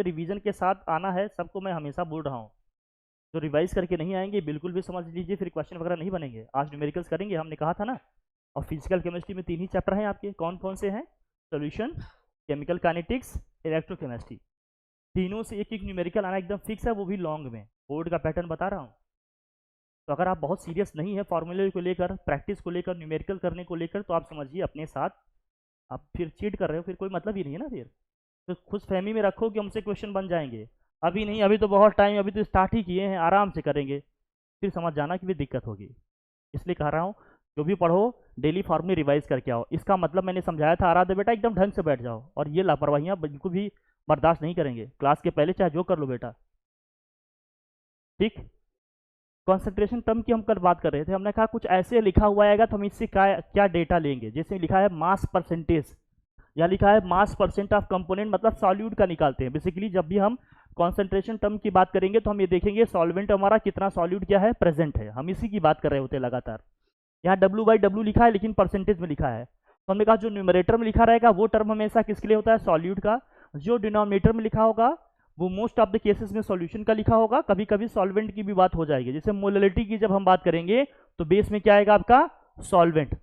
अपने रिवीजन के साथ आना है, सबको मैं हमेशा बोल रहा हूँ। जो रिवाइज करके नहीं आएंगे बिल्कुल भी समझ लीजिए फिर क्वेश्चन वगैरह नहीं बनेंगे। आज न्यूमेरिकल्स करेंगे, हमने कहा था ना। और फिजिकल केमिस्ट्री में 3 ही चैप्टर हैं आपके, कौन कौन से हैं? Solution, chemical kinetics, electrochemistry. तीनों से एक एक न्यूमेरिकल आना एकदम फिक्स है, वो भी लॉन्ग में। बोर्ड का पैटर्न बता रहा हूँ। तो अगर आप बहुत सीरियस नहीं है फॉर्मूले को लेकर, प्रैक्टिस को लेकर, न्यूमेरिकल करने को लेकर, तो आप समझिए अपने साथ आप फिर चीट कर रहे हो, फिर कोई मतलब ही नहीं है ना। फिर तो खुश फहमी में रखो कि हमसे क्वेश्चन बन जाएंगे। अभी नहीं, अभी तो बहुत टाइम, अभी तो स्टार्ट ही किए हैं, आराम से करेंगे। फिर समझ जाना कि भी दिक्कत होगी। इसलिए कह रहा हूँ जो भी पढ़ो डेली फॉर्मूले रिवाइज करके आओ। इसका मतलब मैंने समझाया था, आराध्य बेटा एकदम ढंग से बैठ जाओ, और ये लापरवाहियाँ बिल्कुल भी बर्दाश्त नहीं करेंगे। क्लास के पहले चाहे जो कर लो बेटा, ठीक। कॉन्सेंट्रेशन टर्म की हम कल बात कर रहे थे, हमने कहा कुछ ऐसे लिखा हुआ आएगा तो हम इससे क्या क्या डेटा लेंगे। जैसे लिखा है मास परसेंटेज, या लिखा है मास परसेंट ऑफ कंपोनेंट, मतलब सॉल्यूट का निकालते हैं। बेसिकली जब भी हम कॉन्सेंट्रेशन टर्म की बात करेंगे तो हम ये देखेंगे सॉल्वेंट हमारा कितना सॉल्यूट क्या है, प्रेजेंट है। हम इसी की बात कर रहे होते हैं लगातार। यहाँ W/W लिखा है लेकिन परसेंटेज में लिखा है, तो हमने कहा जो न्यूमरेटर में लिखा रहेगा वो टर्म हमेशा किसके लिए होता है, सॉल्यूट का। जो डिनोमिनेटर में लिखा होगा वो मोस्ट ऑफ द केसेस में सॉल्यूशन का लिखा होगा। कभी कभी सॉल्वेंट की भी बात हो जाएगी। जैसे मोलरिटी की जब हम बात करेंगे तो बेस में क्या आएगा आपका, सॉल्वेंट।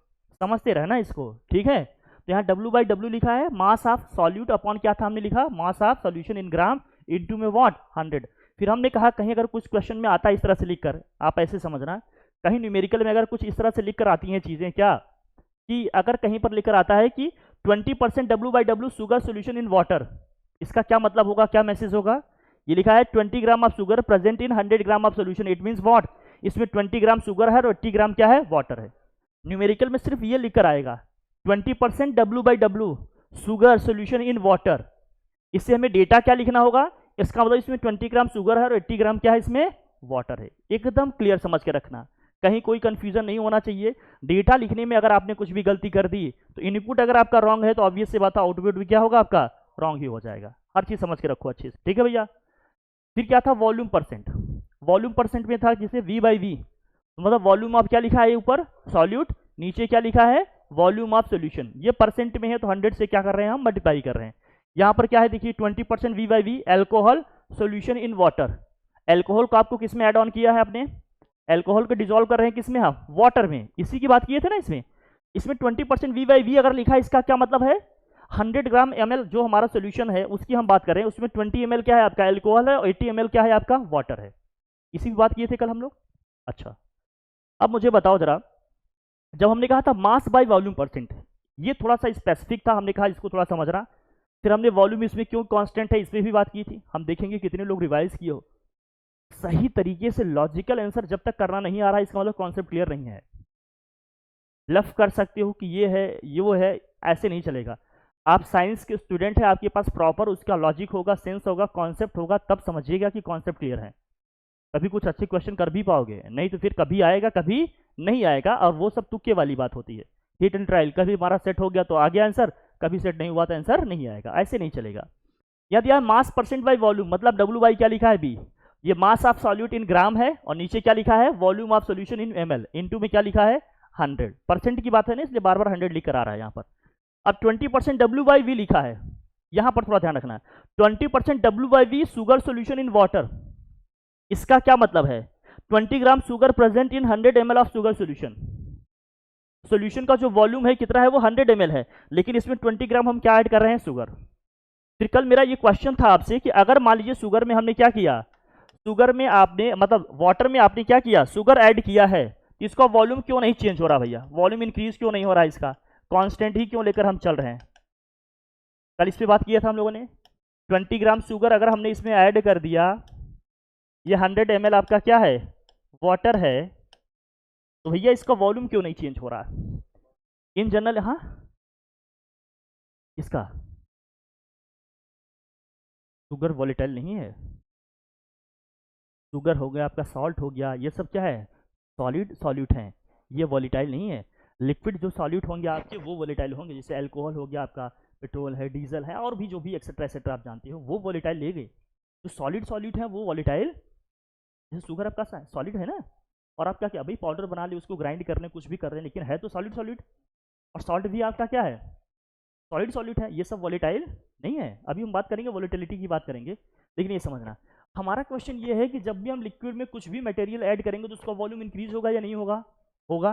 समझते रहे ना इसको, ठीक है। तो यहाँ W/W लिखा है, मास ऑफ सॉल्यूट अपॉन क्या था हमने लिखा, mass of solution in gram, into में व्हाट, 100। फिर हमने कहा कहीं अगर कुछ क्वेश्चन में आता है इस तरह से लिखकर, आप ऐसे समझना, कहीं न्यूमेरिकल में अगर कुछ इस तरह से लिखकर आती हैं चीजें, क्या कि अगर कहीं पर लिखकर आता है कि 20% W/W sugar solution in water, इसका क्या मतलब होगा, क्या मैसेज होगा? ये लिखा है 20 gram of sugar present in 100 gram of solution, it means what, इसमें 20 ग्राम शुगर है और 80 ग्राम क्या है, वाटर है। न्यूमेरिकल में सिर्फ ये लिखकर आएगा 20% W/W sugar solution in water. इससे हमें डेटा क्या लिखना होगा, इसका मतलब इसमें 20 ग्राम शुगर है और 80 ग्राम क्या है, इसमें वाटर है। एकदम क्लियर समझ के रखना, कहीं कोई कंफ्यूजन नहीं होना चाहिए। डेटा लिखने में अगर आपने कुछ भी गलती कर दी तो इनपुट अगर आपका रॉन्ग है तो ऑब्वियस से बात है आउटपुट भी क्या होगा आपका, रॉन्ग ही हो जाएगा। हर चीज समझ के रखो अच्छे से, ठीक है भैया। फिर क्या था, वॉल्यूम परसेंट। वॉल्यूम परसेंट में था जिसे V/V, मतलब वॉल्यूम ऑफ क्या लिखा है ऊपर, सॉल्यूट, नीचे क्या लिखा है, वॉल्यूम ऑफ सोल्यूशन। ये परसेंट में है तो 100 से क्या कर रहे हैं हम, मल्टीप्लाई कर रहे हैं। यहाँ पर क्या है देखिए 20% V/V alcohol solution in water. Alcohol को आपको किस में ऐड ऑन किया है आपने, एल्कोहल को डिजोल्व कर रहे हैं किसमें हम, वाटर में। इसी की बात किए थे ना इसमें। इसमें 20% V/V अगर लिखा है, इसका क्या मतलब है, 100 ग्राम ml जो हमारा सोल्यूशन है उसकी हम बात कर रहे हैं, उसमें 20 ml क्या है आपका एल्कोहल है और 80 ml क्या है आपका वाटर है। इसी की बात किए थे कल हम लोग। अच्छा, अब मुझे बताओ जरा, जब हमने कहा था मास बाय वॉल्यूम परसेंट, ये थोड़ा सा स्पेसिफिक था, हमने कहा इसको थोड़ा समझना। फिर हमने वॉल्यूम इसमें क्यों कांस्टेंट है इसमें भी बात की थी। हम देखेंगे कितने लोग रिवाइज किए हो। सही तरीके से लॉजिकल आंसर जब तक करना नहीं आ रहा, इसका मतलब कॉन्सेप्ट क्लियर नहीं है। लफ कर सकते हो कि ये है ये वो है, ऐसे नहीं चलेगा। आप साइंस के स्टूडेंट हैं, आपके पास प्रॉपर उसका लॉजिक होगा, सेंस होगा, कॉन्सेप्ट होगा, तब समझिएगा कि कॉन्सेप्ट क्लियर है। कभी कुछ अच्छे क्वेश्चन कर भी पाओगे, नहीं तो फिर कभी आएगा कभी नहीं आएगा, और वो सब तुक्के वाली बात होती है। हिट एंड ट्रायल, कभी हमारा सेट हो गया तो आ गया आंसर, कभी सेट नहीं हुआ तो आंसर नहीं आएगा, ऐसे नहीं चलेगा। यदि यार मास परसेंट बाई वॉल्यूम, मतलब W बाई क्या लिखा है बी, ये मास ऑफ सॉल्यूट इन ग्राम है, और नीचे क्या लिखा है, volume of solution in ml, into में क्या लिखा है 100%। की बात है ना, इसलिए बार बार 100 लिख कर आ रहा है यहाँ पर। अब 20% W/V लिखा है, यहाँ पर थोड़ा ध्यान रखना है। 20% W/V sugar solution in water, इसका क्या मतलब है, 20 gram sugar present in 100 ml of sugar solution. Solution का जो वॉल्यूम है कितना है, वो 100 ml है, लेकिन इसमें 20 ग्राम हम क्या ऐड कर रहे हैं, शुगर। फिर कल मेरा ये क्वेश्चन था आपसे कि अगर मान लीजिए शुगर में हमने क्या किया, शुगर में आपने मतलब वाटर में आपने क्या किया, शुगर ऐड किया है, तो इसका वॉल्यूम क्यों नहीं चेंज हो रहा भैया, वॉल्यूम इंक्रीज क्यों नहीं हो रहा है, इसका कांस्टेंट ही क्यों लेकर हम चल रहे हैं। कल इस पे बात किया था हम लोगों ने। 20 ग्राम शुगर अगर हमने इसमें ऐड कर दिया, ये 100 ml आपका क्या है, वाटर है, तो भैया इसका वॉल्यूम क्यों नहीं चेंज हो रहा इन जनरल। हाँ, इसका शुगर वॉलेटाइल नहीं है, शुगर हो गया आपका, सॉल्ट हो गया, ये सब क्या है, सॉलिड सॉल्यूट हैं, ये वॉलेटाइल नहीं है। लिक्विड जो सॉल्यूट होंगे आपके वो वॉलेटाइल होंगे, जैसे अल्कोहल हो गया आपका, पेट्रोल है, डीजल है, और भी जो भी एक्सेट्रा एक्सेट्रा आप जानते हो, वो वॉलेटाइल ले गए। जो सॉलिड सॉल्यूट है वो वॉलेटाइल, जैसे शुगर आपका सॉलिड है ना, और आप क्या भाई पाउडर बना ले, उसको ग्राइंड करने कुछ भी कर रहे हैं, लेकिन है तो सॉलिड सॉलिड। और सॉल्ट भी आपका क्या है, सॉलिड सॉल्यूट है, ये सब वोलेटाइल नहीं है। अभी हम बात करेंगे वोलेटिलिटी की बात करेंगे, लेकिन ये समझना हमारा क्वेश्चन ये है कि जब भी हम लिक्विड में कुछ भी मटेरियल ऐड करेंगे तो उसका वॉल्यूम इंक्रीज होगा या नहीं होगा? होगा।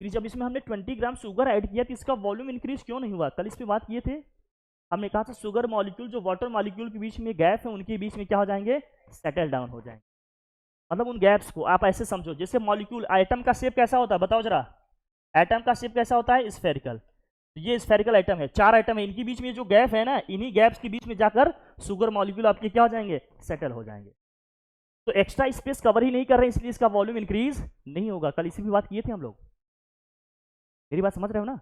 फिर जब इसमें हमने 20 ग्राम शुगर ऐड किया तो इसका वॉल्यूम इंक्रीज क्यों नहीं हुआ? कल इस पर बात किए थे, हमने कहा था शुगर मॉलिक्यूल जो वाटर मॉलिक्यूल के बीच में गैप है उनके बीच में क्या हो जाएंगे? सेटल डाउन हो जाएंगे। मतलब उन गैप्स को आप ऐसे समझो जैसे मॉलिक्यूल, आइटम का शेप कैसा होता है बताओ जरा? एटम का शेप कैसा होता है? स्फेरिकल। ये स्फेरिकल आइटम है, 4 आइटम है, इनके बीच में जो गैप है ना, इन्हीं गैप्स के बीच में जाकर शुगर मॉलिक्यूल आपके क्या हो जाएंगे? सेटल हो जाएंगे। तो एक्स्ट्रा स्पेस कवर ही नहीं कर रहे इसलिए इसका वॉल्यूम इंक्रीज नहीं होगा। कल इसी भी बात किए थे हम लोग, मेरी बात समझ रहे हो ना?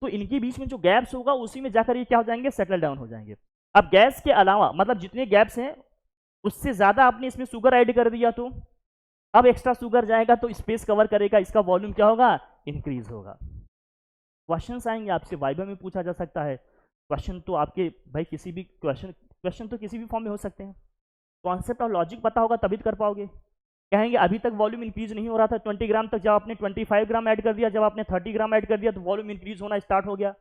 तो इनके बीच में जो गैप्स होगा उसी में जाकर ये क्या हो जाएंगे? सेटल डाउन हो जाएंगे। अब गैस के अलावा मतलब जितने गैप्स हैं उससे ज्यादा आपने इसमें शुगर ऐड कर दिया तो अब एक्स्ट्रा शुगर जाएगा तो स्पेस कवर करेगा, इसका वॉल्यूम क्या होगा? इंक्रीज होगा। क्वेश्चंस आएंगे आपसे, वाइवा में पूछा जा सकता है क्वेश्चन, तो आपके भाई किसी भी क्वेश्चन तो किसी भी फॉर्म में हो सकते हैं। कॉन्सेप्ट और लॉजिक पता होगा तभी तो कर पाओगे। कहेंगे अभी तक वॉल्यूम इंक्रीज नहीं हो रहा था 20 ग्राम तक, जब आपने 25 ग्राम ऐड कर दिया, जब आपने 30 ग्राम ऐड कर दिया तो वॉल्यूम इंक्रीज होना स्टार्ट हो गया।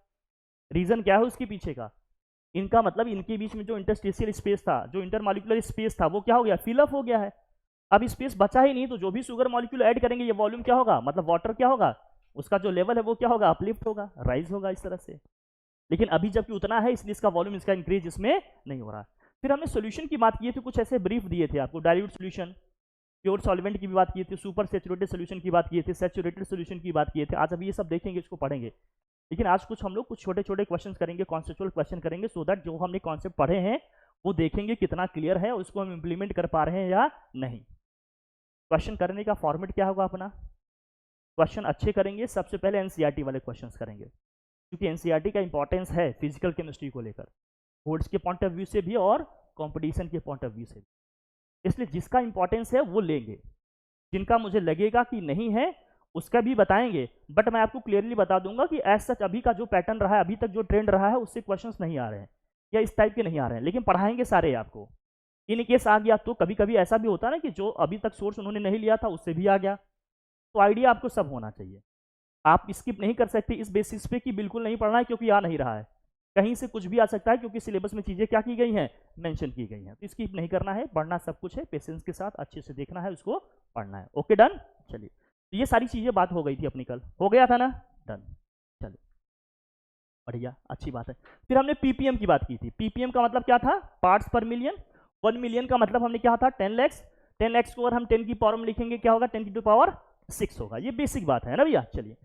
रीजन क्या है उसके पीछे का? इनका मतलब इनके बीच में जो इंटरस्टेशियल स्पेस था, जो इंटरमॉलिक्यूलर स्पेस था, वो क्या हो गया? फिलअप हो गया है। अब स्पेस बचा ही नहीं, तो जो भी शुगर मॉलिक्यूल ऐड करेंगे ये वॉल्यूम क्या होगा? मतलब वाटर क्या होगा? उसका जो लेवल है वो क्या होगा? अपलिफ्ट होगा, राइज होगा इस तरह से। लेकिन अभी जबकि उतना है इसलिए इसका वॉल्यूम, इसका इंक्रीज इसमें नहीं हो रहा। फिर हमने सोल्यूशन की बात की थी, कुछ ऐसे ब्रीफ दिए थे आपको, डाइल्यूट सोल्यूशन, प्योर सॉल्वेंट की भी बात की थी, सुपर सैचुरेटेड सोल्यूशन की बात की थी, सैचुरेटेड सोल्यूशन की बात किए थे। आज अभी ये सब देखेंगे, इसको पढ़ेंगे, लेकिन आज कुछ हम लोग कुछ छोटे छोटे क्वेश्चन करेंगे, कॉन्सेप्चुअल क्वेश्चन करेंगे, सो दैट जो हमने कॉन्सेप्ट पढ़े हैं वो देखेंगे कितना क्लियर है, उसको हम इंप्लीमेंट कर पा रहे हैं या नहीं। क्वेश्चन करने का फॉर्मेट क्या होगा अपना? क्वेश्चन अच्छे करेंगे, सबसे पहले एनसीईआरटी वाले क्वेश्चंस करेंगे, क्योंकि एनसीईआरटी का इंपॉर्टेंस है फिजिकल केमिस्ट्री को लेकर, बोर्ड्स के पॉइंट ऑफ व्यू से भी और कंपटीशन के पॉइंट ऑफ व्यू से भी। इसलिए जिसका इंपॉर्टेंस है वो लेंगे, जिनका मुझे लगेगा कि नहीं है उसका भी बताएंगे, बट मैं आपको क्लियरली बता दूंगा कि एज सच अभी का जो पैटर्न रहा है, अभी तक जो ट्रेंड रहा है, उससे क्वेश्चंस नहीं आ रहे हैं या इस टाइप के नहीं आ रहे हैं, लेकिन पढ़ाएंगे सारे आपको। इन केस आ गया तो कभी कभी ऐसा भी होता है ना कि जो अभी तक सोर्स उन्होंने नहीं लिया था उससे भी आ गया, तो आइडिया आपको सब होना चाहिए। आप स्किप नहीं कर सकते इस बेसिस पे कि बिल्कुल नहीं पढ़ना है क्योंकि आ नहीं रहा है, कहीं से कुछ भी आ सकता है क्योंकि सिलेबस में चीजें क्या की गई हैं? मेंशन की गई हैं। तो स्किप नहीं करना है, पढ़ना सब कुछ है, पेशेंस के साथ अच्छे से देखना है, उसको पढ़ना है। Okay done. चलिए, तो ये सारी चीजें बात हो गई थी अपनी, कल हो गया था ना? डन। चलिए बढ़िया, अच्छी बात है। फिर हमने पीपीएम की बात की थी। पीपीएम का मतलब क्या था? पार्ट्स पर मिलियन। 1 मिलियन का मतलब हमने क्या था? 10 लैक्स। 10 लैक्स को अगर हम 10 की पावर में लिखेंगे क्या होगा? 10 की पावर 6 होगा। ये बेसिक बात है ना भैया। चलिए,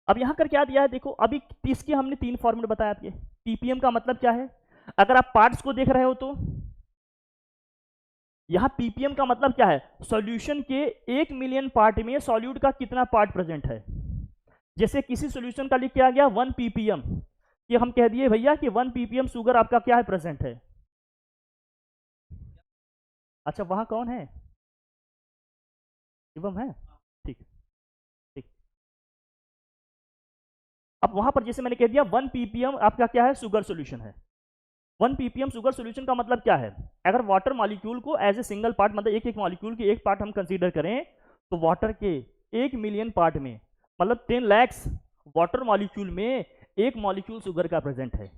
अब यहां कर क्या दिया है देखो, अभी इसके हमने 3 फॉर्मेट बताया आपके। पीपीएम का मतलब क्या है? अगर आप पार्ट्स को देख रहे हो तो यहां पीपीएम का मतलब क्या है? सॉल्यूशन के 1 मिलियन पार्ट में सॉल्यूट का कितना पार्ट प्रेजेंट है। जैसे किसी सॉल्यूशन का लिख के आ गया 1 पीपीएम, ये हम कह दिए भैया कि 1 पीपीएम शुगर आपका क्या है? प्रेजेंट है। अच्छा, वहां कौन है? शिवम है, ठीक ठीक। अब वहां पर जैसे मैंने कह दिया 1 पीपीएम आपका क्या है? शुगर सॉल्यूशन है। 1 पीपीएम शुगर सॉल्यूशन का मतलब क्या है? अगर वाटर मॉलिक्यूल को एज ए सिंगल पार्ट, मतलब एक एक मॉलिक्यूल के एक पार्ट हम कंसीडर करें, तो वाटर के 1 मिलियन पार्ट में मतलब 10 लैक्स वाटर मॉलिक्यूल में एक मॉलिक्यूल शुगर का प्रेजेंट है।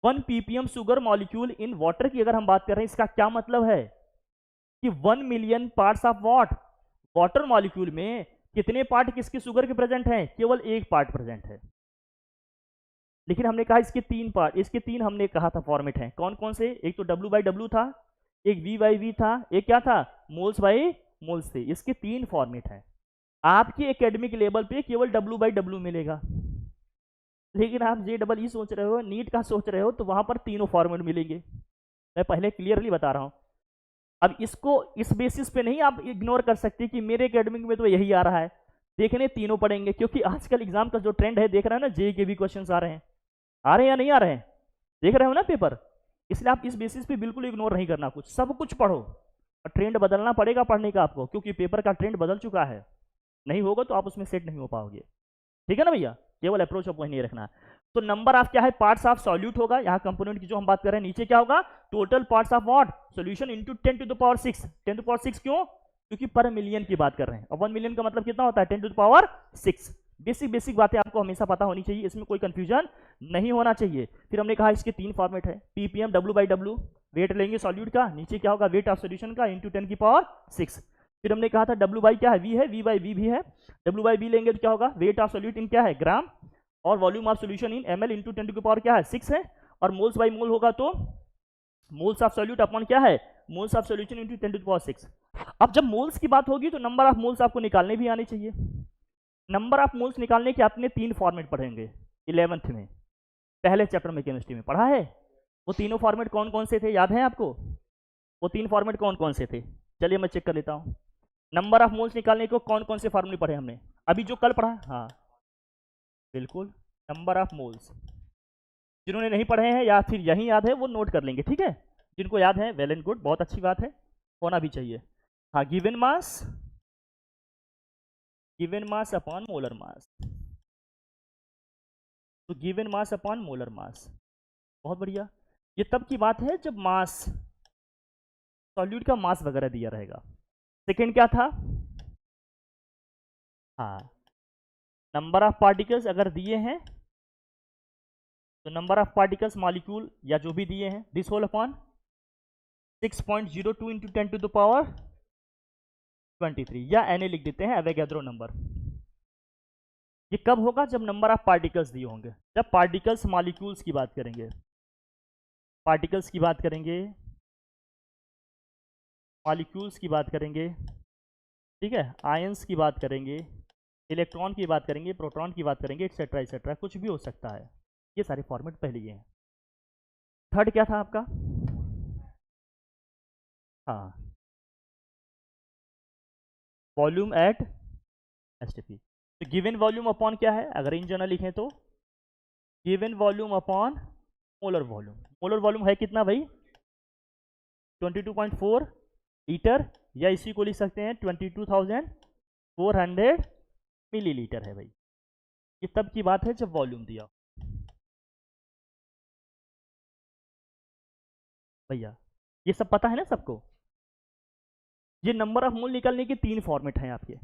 1 ppm sugar molecule in water की अगर हम बात कर रहे हैं, इसका क्या मतलब है कि 1 million parts of water molecule में कितने पार्ट किसके शुगर के प्रेजेंट हैं? केवल एक पार्ट प्रेजेंट है। लेकिन हमने कहा इसके 3 पार्ट, इसके 3 हमने कहा था फॉर्मेट हैं। कौन कौन से? एक तो W/W था, एक V/V था, एक क्या था? मोल्स बाई मोल्स थे। इसके 3 फॉर्मेट हैं। आपके एकेडमिक लेवल पे केवल W/W मिलेगा, लेकिन आप JEE सोच रहे हो, नीट का सोच रहे हो, तो वहां पर तीनों फॉर्मेट मिलेंगे। मैं पहले क्लियरली बता रहा हूं। अब इसको इस बेसिस पे नहीं आप इग्नोर कर सकते कि मेरे एकेडमिक में तो यही आ रहा है, देखने तीनों पढ़ेंगे, क्योंकि आजकल एग्जाम का जो ट्रेंड है देख रहा है ना, जेईई के भी क्वेश्चन आ रहे हैं, आ रहे हैं या नहीं आ रहे हैं? देख रहे हो ना पेपर। इसलिए आप इस बेसिस पे बिल्कुल इग्नोर नहीं करना, कुछ सब कुछ पढ़ो। और ट्रेंड बदलना पड़ेगा पढ़ने का आपको, क्योंकि पेपर का ट्रेंड बदल चुका है। नहीं होगा तो आप उसमें सेट नहीं हो पाओगे। ठीक है ना भैया? केवल अप्रोच ऑफ वही नहीं रखना। तो नंबर ऑफ क्या है? पार्ट्स ऑफ सॉल्यूट होगा। यहाँ कंपोनेंट की जो हम बात कर रहे हैं, नीचे क्या होगा? Total parts of what? Solution into 10 to the power 6। 10 to the power 6 क्यों? क्योंकि पर मिलियन की बात कर रहे हैं, और 1 मिलियन का मतलब कितना होता है? 10 to the power 6। Basic basic बातें आपको हमेशा पता होनी चाहिए, इसमें कोई कंफ्यूजन नहीं होना चाहिए। फिर हमने कहा इसके 3 फॉर्मेट है, पीपीएम W/W, वेट लेंगे सॉल्यूट का, नीचे क्या होगा वेट ऑफ सॉल्यूशन का इंटू 10⁻⁶। फिर हमने कहा था W क्या है, V है, V/V भी है, W/V लेंगे तो क्या होगा वेट ऑफ सॉल्यूट इन क्या है ग्राम, और volume of solution in ml into 10⁻⁶ क्या है 6 है, और मोल्स बाई मोल होगा तो मोल्स ऑफ सॉल्यूट अपॉन क्या है मोल्स ऑफ सॉल्यूशन इंटू 10⁻⁶। अब जब मोल्स की बात होगी तो नंबर ऑफ मोल्स आपको निकालने भी आने चाहिए। नंबर ऑफ मोल्स निकालने के आपने 3 फॉर्मेट पढ़ेंगे 11th में, पहले चैप्टर में केमिस्ट्री में पढ़ा है। वो तीनों फॉर्मेट कौन कौन से थे, याद है आपको? वो 3 फॉर्मेट कौन कौन से थे? चलिए मैं चेक कर लेता हूँ। नंबर ऑफ मोल्स निकालने को कौन कौन से फॉर्मूले पढ़े हमने अभी जो कल पढ़ा? हाँ बिल्कुल, नंबर ऑफ मोल्स। जिन्होंने नहीं पढ़े हैं या फिर यही याद है वो नोट कर लेंगे, ठीक है? जिनको याद है वेल एंड गुड, बहुत अच्छी बात है, होना भी चाहिए। हाँ, given mass upon molar mass, तो given mass upon molar mass, बहुत बढ़िया। ये तब की बात है जब मास सॉल्यूट का मास वगैरह दिया रहेगा। सेकेंड क्या था? हाँ, नंबर ऑफ पार्टिकल्स अगर दिए हैं तो नंबर ऑफ पार्टिकल्स मॉलिक्यूल या जो भी दिए हैं दिस होल अपॉन 6.02 इंटू 10⁻23 या Na लिख देते हैं एवोगैड्रो नंबर। ये कब होगा? जब नंबर ऑफ पार्टिकल्स दिए होंगे, जब पार्टिकल्स मॉलिक्यूल्स की बात करेंगे, पार्टिकल्स की बात करेंगे, मॉलिक्यूल्स की बात करेंगे, ठीक है, आयंस की बात करेंगे, इलेक्ट्रॉन की बात करेंगे, प्रोटॉन की बात करेंगे, एक्सेट्रा एक्सेट्रा, कुछ भी हो सकता है। ये सारे फॉर्मेट पहले ये हैं। थर्ड क्या था आपका? हाँ, वॉल्यूम एट एसटीपी। तो गिवन वॉल्यूम अपॉन क्या है, अगर इन जनरल लिखें तो given volume upon molar volume. Molar volume है कितना भाई? 22.4 लीटर, या इसी को लिख सकते हैं 22,400 मिलीलीटर है भाई। ये तब की बात है जब वॉल्यूम दिया भैया, ये सब पता है ना सबको? ये नंबर ऑफ मोल निकालने के 3 फॉर्मेट हैं आपके।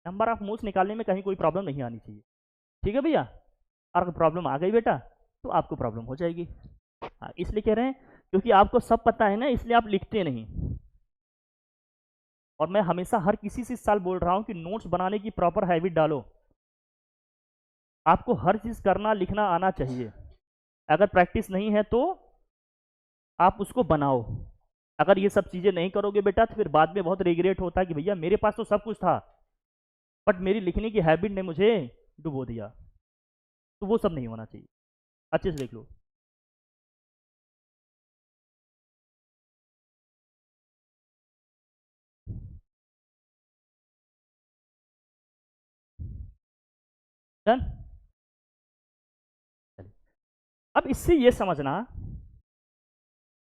नंबर ऑफ मोल्स निकालने में कहीं कोई प्रॉब्लम नहीं आनी चाहिए, ठीक है भैया? अगर प्रॉब्लम आ गई बेटा तो आपको प्रॉब्लम हो जाएगी। हाँ, इसलिए कह रहे हैं क्योंकि आपको सब पता है ना, इसलिए आप लिखते नहीं। और मैं हमेशा हर किसी से इस साल बोल रहा हूं कि नोट्स बनाने की प्रॉपर हैबिट डालो। आपको हर चीज करना लिखना आना चाहिए। अगर प्रैक्टिस नहीं है तो आप उसको बनाओ। अगर ये सब चीजें नहीं करोगे बेटा तो फिर बाद में बहुत रिग्रेट होता है कि भैया मेरे पास तो सब कुछ था बट मेरी लिखने की हैबिट ने मुझे डुबो दिया। तो वो सब नहीं होना चाहिए, अच्छे से लिख लो। डन। अब इससे ये समझना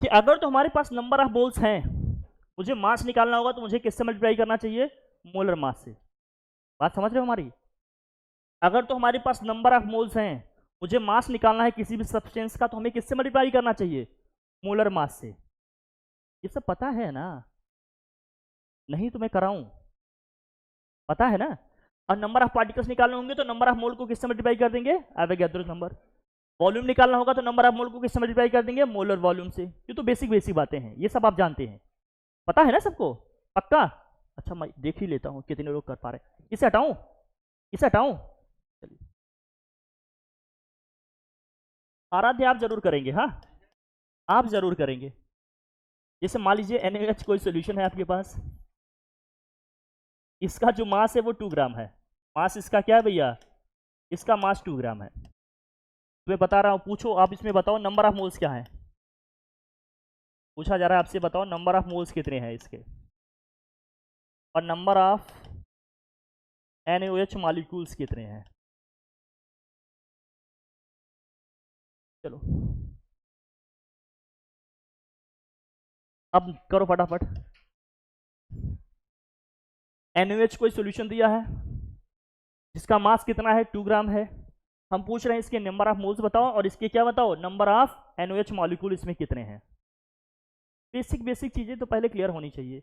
कि अगर तो हमारे पास नंबर ऑफ मोल्स हैं, मुझे मास निकालना होगा तो मुझे किससे मल्टीप्लाई करना चाहिए? मोलर मास से। बात समझ रहे हो हमारी? अगर तो हमारे पास नंबर ऑफ मोल्स हैं, मुझे मास निकालना है किसी भी सब्सटेंस का, तो हमें किससे मल्टीप्लाई करना चाहिए? मोलर मास से। ये सब पता है ना? नहीं तो मैं कराऊं, पता है ना? और नंबर ऑफ पार्टिकल्स निकालने होंगे तो नंबर ऑफ मोल को किससे मल्टीप्लाई कर देंगे? Avogadro number. वॉल्यूम निकालना होगा तो नंबर ऑफ मोल को किससे मल्टीप्लाई कर देंगे? मोलर वॉल्यूम से। ये तो बेसिक बेसिक बातें हैं, ये सब आप जानते हैं, पता है ना सबको? पक्का? अच्छा मैं देख ही लेता हूँ कितने लोग कर पा रहे हैं। इसे हटाऊं, इसे हटाऊं, चलिए। आराध्य आप जरूर करेंगे, हाँ आप जरूर करेंगे। जैसे मान लीजिए NaOH कोई सोल्यूशन है आपके पास, इसका जो मास है वो 2 ग्राम है। मास इसका क्या है भैया? इसका मास 2 ग्राम है। तो मैं बता रहा हूँ, पूछो आप इसमें बताओ नंबर ऑफ मोल्स क्या है? पूछा जा रहा है आपसे, बताओ नंबर ऑफ मोल्स कितने हैं इसके, और नंबर ऑफ NaOH मॉलिक्यूल्स कितने हैं? चलो अब करो फटाफट। NaOH कोई सोल्यूशन दिया है जिसका मास कितना है? 2 ग्राम है। हम पूछ रहे हैं इसके नंबर ऑफ मोल्स बताओ और इसके क्या बताओ? नंबर ऑफ NaOH मॉलिक्यूल इसमें कितने हैं? बेसिक बेसिक चीजें तो पहले क्लियर होनी चाहिए।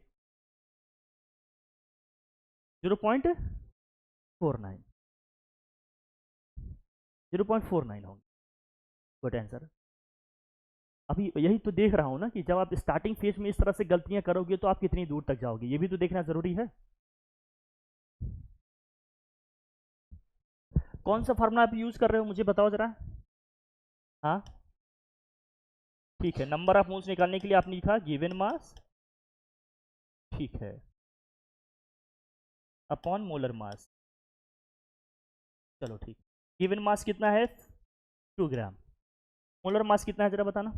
0.49। 0.49 होंगे। Good answer. अभी यही तो देख रहा हूँ ना कि जब आप स्टार्टिंग फेज में इस तरह से गलतियां करोगे तो आप कितनी दूर तक जाओगे, ये भी तो देखना जरूरी है। कौन सा फार्मूला आप यूज कर रहे हो मुझे बताओ जरा। हाँ ठीक है, नंबर ऑफ मोल्स निकालने के लिए आपने लिखा गिवन मास, ठीक है, अपॉन मोलर मास। चलो ठीक, गिवन मास कितना है 2 ग्राम, मोलर मास कितना है जरा बताना।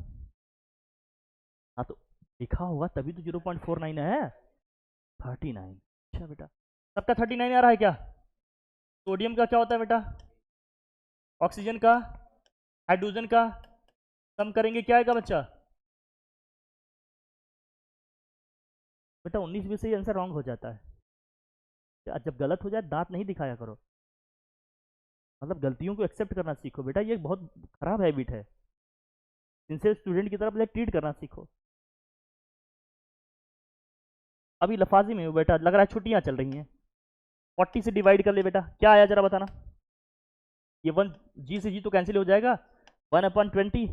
हाँ तो लिखा होगा तभी तो 0.49 है, 39। अच्छा बेटा, सबका 39 आ रहा है क्या? सोडियम का क्या होता है बेटा? ऑक्सीजन का, हाइड्रोजन का, कम करेंगे क्या आएगा बच्चा? बेटा 19 में से ही आंसर रॉन्ग हो जाता है। जब गलत हो जाए दांत नहीं दिखाया करो, मतलब गलतियों को एक्सेप्ट करना सीखो बेटा, ये बहुत खराब हैबिट है। इनसे स्टूडेंट की तरफ ट्रीट करना सीखो। अभी लफाजी में हूँ बेटा, लग रहा है छुट्टियां चल रही हैं। 40 से डिवाइड कर ले बेटा, क्या आया जरा बताना। ये 1 जी से जी तो कैंसिल हो जाएगा, 1/20,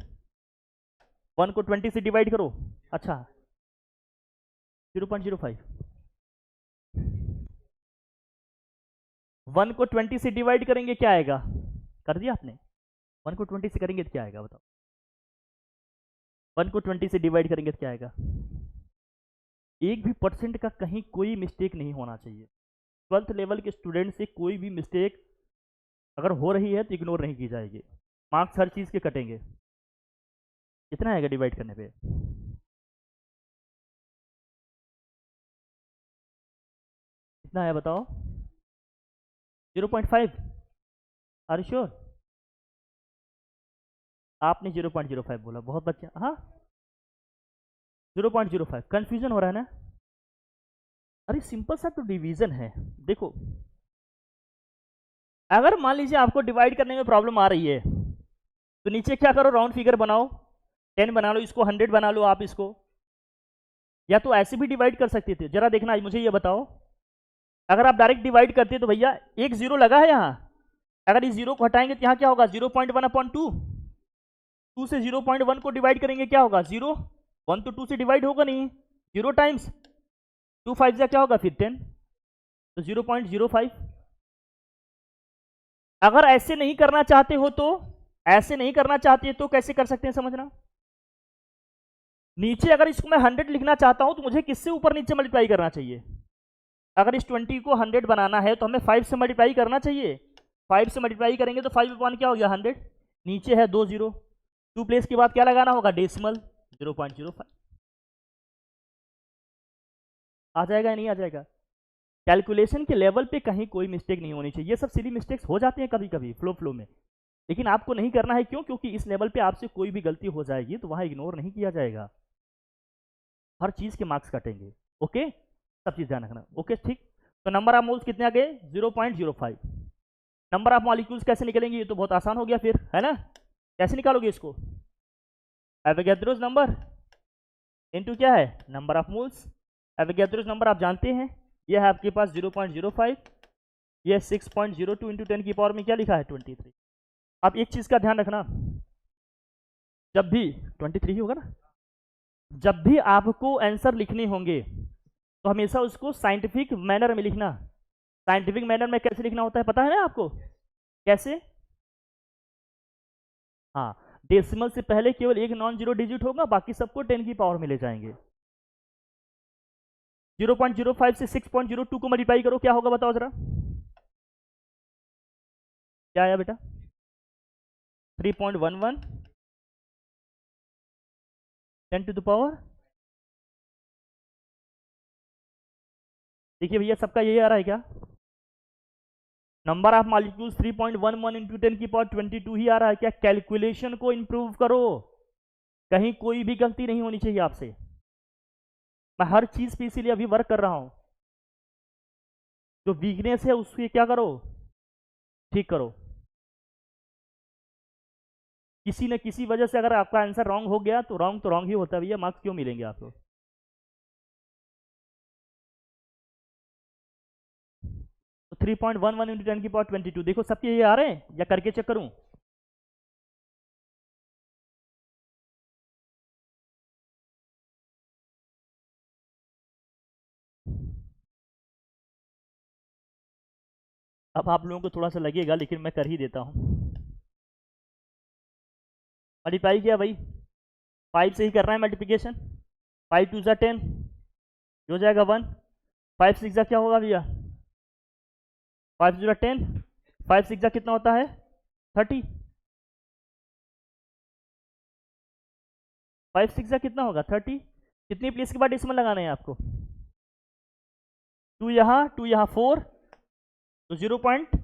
1 को 20 से डिवाइड करो। अच्छा 0.05, 1 को 20 से डिवाइड करेंगे क्या आएगा? कर दिया आपने? 1 को 20 से करेंगे तो क्या आएगा बताओ? 1 को 20 से डिवाइड करेंगे तो क्या आएगा? एक भी परसेंट का कहीं कोई मिस्टेक नहीं होना चाहिए। 12th लेवल के स्टूडेंट से कोई भी मिस्टेक अगर हो रही है तो इग्नोर नहीं की जाएगी, मार्क्स हर चीज़ के कटेंगे। कितना आएगा डिवाइड करने पे? कितना आया बताओ? 0.5। Are you sure? आपने 0.05 बोला, बहुत बच्चे हाँ 0.05, कंफ्यूजन हो रहा है ना? अरे सिंपल सा तो डिवीजन है। देखो अगर मान लीजिए आपको डिवाइड करने में प्रॉब्लम आ रही है तो नीचे क्या करो, राउंड फिगर बनाओ, 10 बना लो, इसको 100 बना लो आप इसको, या तो ऐसे भी डिवाइड कर सकते थे। जरा देखना मुझे ये बताओ, अगर आप डायरेक्ट डिवाइड करते तो भैया एक जीरो लगा है यहाँ, अगर इस जीरो को हटाएंगे तो यहाँ क्या होगा 0.1/2, 2 से 0.1 को डिवाइड करेंगे क्या होगा 0, 1 तो 2 से डिवाइड होगा नहीं, 0 टाइम्स 2 5 से क्या होगा फिर 10, तो 0.05। अगर ऐसे नहीं करना चाहते हो तो, ऐसे नहीं करना चाहते तो कैसे कर सकते हैं समझना। नीचे अगर इसको मैं 100 लिखना चाहता हूं तो मुझे किससे ऊपर नीचे मल्टीप्लाई करना चाहिए? अगर इस 20 को 100 बनाना है तो हमें 5 से मल्टीप्लाई करना चाहिए, 5 से मल्टीप्लाई करेंगे तो 5 क्या हो गया 100, नीचे है 2 जीरो, 2 प्लेस के बाद क्या लगाना होगा डेसिमल 0.05। आ जाएगा या नहीं आ जाएगा? कैलकुलेशन के लेवल पे कहीं कोई मिस्टेक नहीं होनी चाहिए। ये सब सीधी मिस्टेक्स हो जाते हैं कभी कभी फ्लो में, लेकिन आपको नहीं करना है। क्यों? क्योंकि इस लेवल पे आपसे कोई भी गलती हो जाएगी तो वहां इग्नोर नहीं किया जाएगा, हर चीज के मार्क्स कटेंगे। ओके, सब चीज ध्यान रखना। ओके ठीक, तो नंबर ऑफ मोल्स कितने आ गए 0.05। नंबर ऑफ मॉलिक्यूल्स कैसे निकलेंगे? ये तो बहुत आसान हो गया फिर, है ना? कैसे निकालोगे इसको? एवोगैड्रोस नंबर इनटू क्या है number of moles. Avogadro's number आप जानते हैं, ये है आपके पास 0.05, ये 6.02 इंटू 10 की पावर में क्या लिखा है 23। आप एक चीज का ध्यान रखना, जब भी 23 होगा ना, जब भी आपको आंसर लिखने होंगे तो हमेशा उसको साइंटिफिक मैनर में लिखना। साइंटिफिक मैनर में कैसे लिखना होता है पता है ना आपको? कैसे? हाँ, डेसिमल से पहले केवल एक नॉन जीरो डिजिट होगा, बाकी सबको 10 की पावर में ले जाएंगे। 0.05 से 6.02 को मल्टीप्लाई करो, क्या होगा बताओ जरा, क्या आया बेटा? 3.11 10 टू द पावर। देखिए भैया सबका यही आ रहा है क्या? नंबर ऑफ मॉलिक्यूल्स 3.11 इंटू 10 की पावर 22 ही आ रहा है क्या? कैलकुलेशन को इंप्रूव करो, कहीं कोई भी गलती नहीं होनी चाहिए आपसे। मैं हर चीज पे इसीलिए अभी वर्क कर रहा हूं। जो वीकनेस है उसकी क्या करो, ठीक करो। किसी न किसी वजह से अगर आपका आंसर रॉन्ग हो गया तो रॉन्ग ही होता है भैया, मार्क्स क्यों मिलेंगे आपको? तो 3.11 इंटू 10 की पावर 22, देखो सबके ये आ रहे हैं या करके चेक करूं? अब आप लोगों को थोड़ा सा लगेगा, लेकिन मैं कर ही देता हूँ। मल्टीप्लाई किया भाई, 5 से ही कर रहा है मल्टीप्लिकेशन। 5 2 ज़ा 10, हो जाएगा 1। 5 6 ज़ा क्या होगा भैया? 5 0 10, 5 6 ज़ा कितना होता है? 30। 5 6 ज़ा कितना होगा? 30। कितनी प्लेस के बाद डेसिमल लगाना है आपको? 2 यहाँ 4, तो 0 पॉइंट,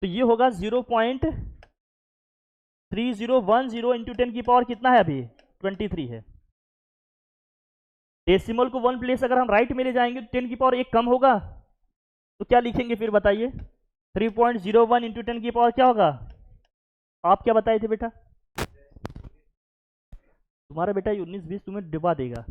तो ये होगा 0.3010 इंटू 10 की पावर कितना है अभी? 23 है। डेसिमल को 1 प्लेस अगर हम राइट में ले जाएंगे तो 10 की पावर 1 कम होगा, तो क्या लिखेंगे फिर बताइए? 3.01 इंटू 10 की पावर क्या होगा? आप क्या बताए थे बेटा? तुम्हारा बेटा 19-20 तुम्हें डिबा देगा।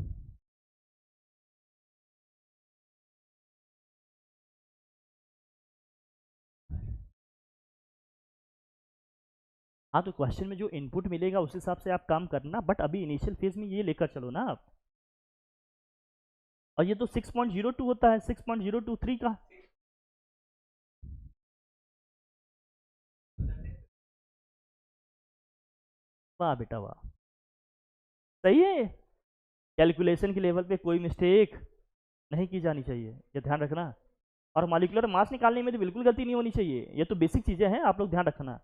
हाँ, तो क्वेश्चन में जो इनपुट मिलेगा उस हिसाब से आप काम करना, बट अभी इनिशियल फेज में ये लेकर चलो ना आप। और ये तो 6.02 होता है, 6.023 का। वाह बेटा वाह, सही है। कैलकुलेशन के लेवल पे कोई मिस्टेक नहीं की जानी चाहिए, ये ध्यान रखना। और मॉलिक्यूलर मास निकालने में तो बिल्कुल गलती नहीं होनी चाहिए, ये तो बेसिक चीज़ें हैं, आप लोग ध्यान रखना।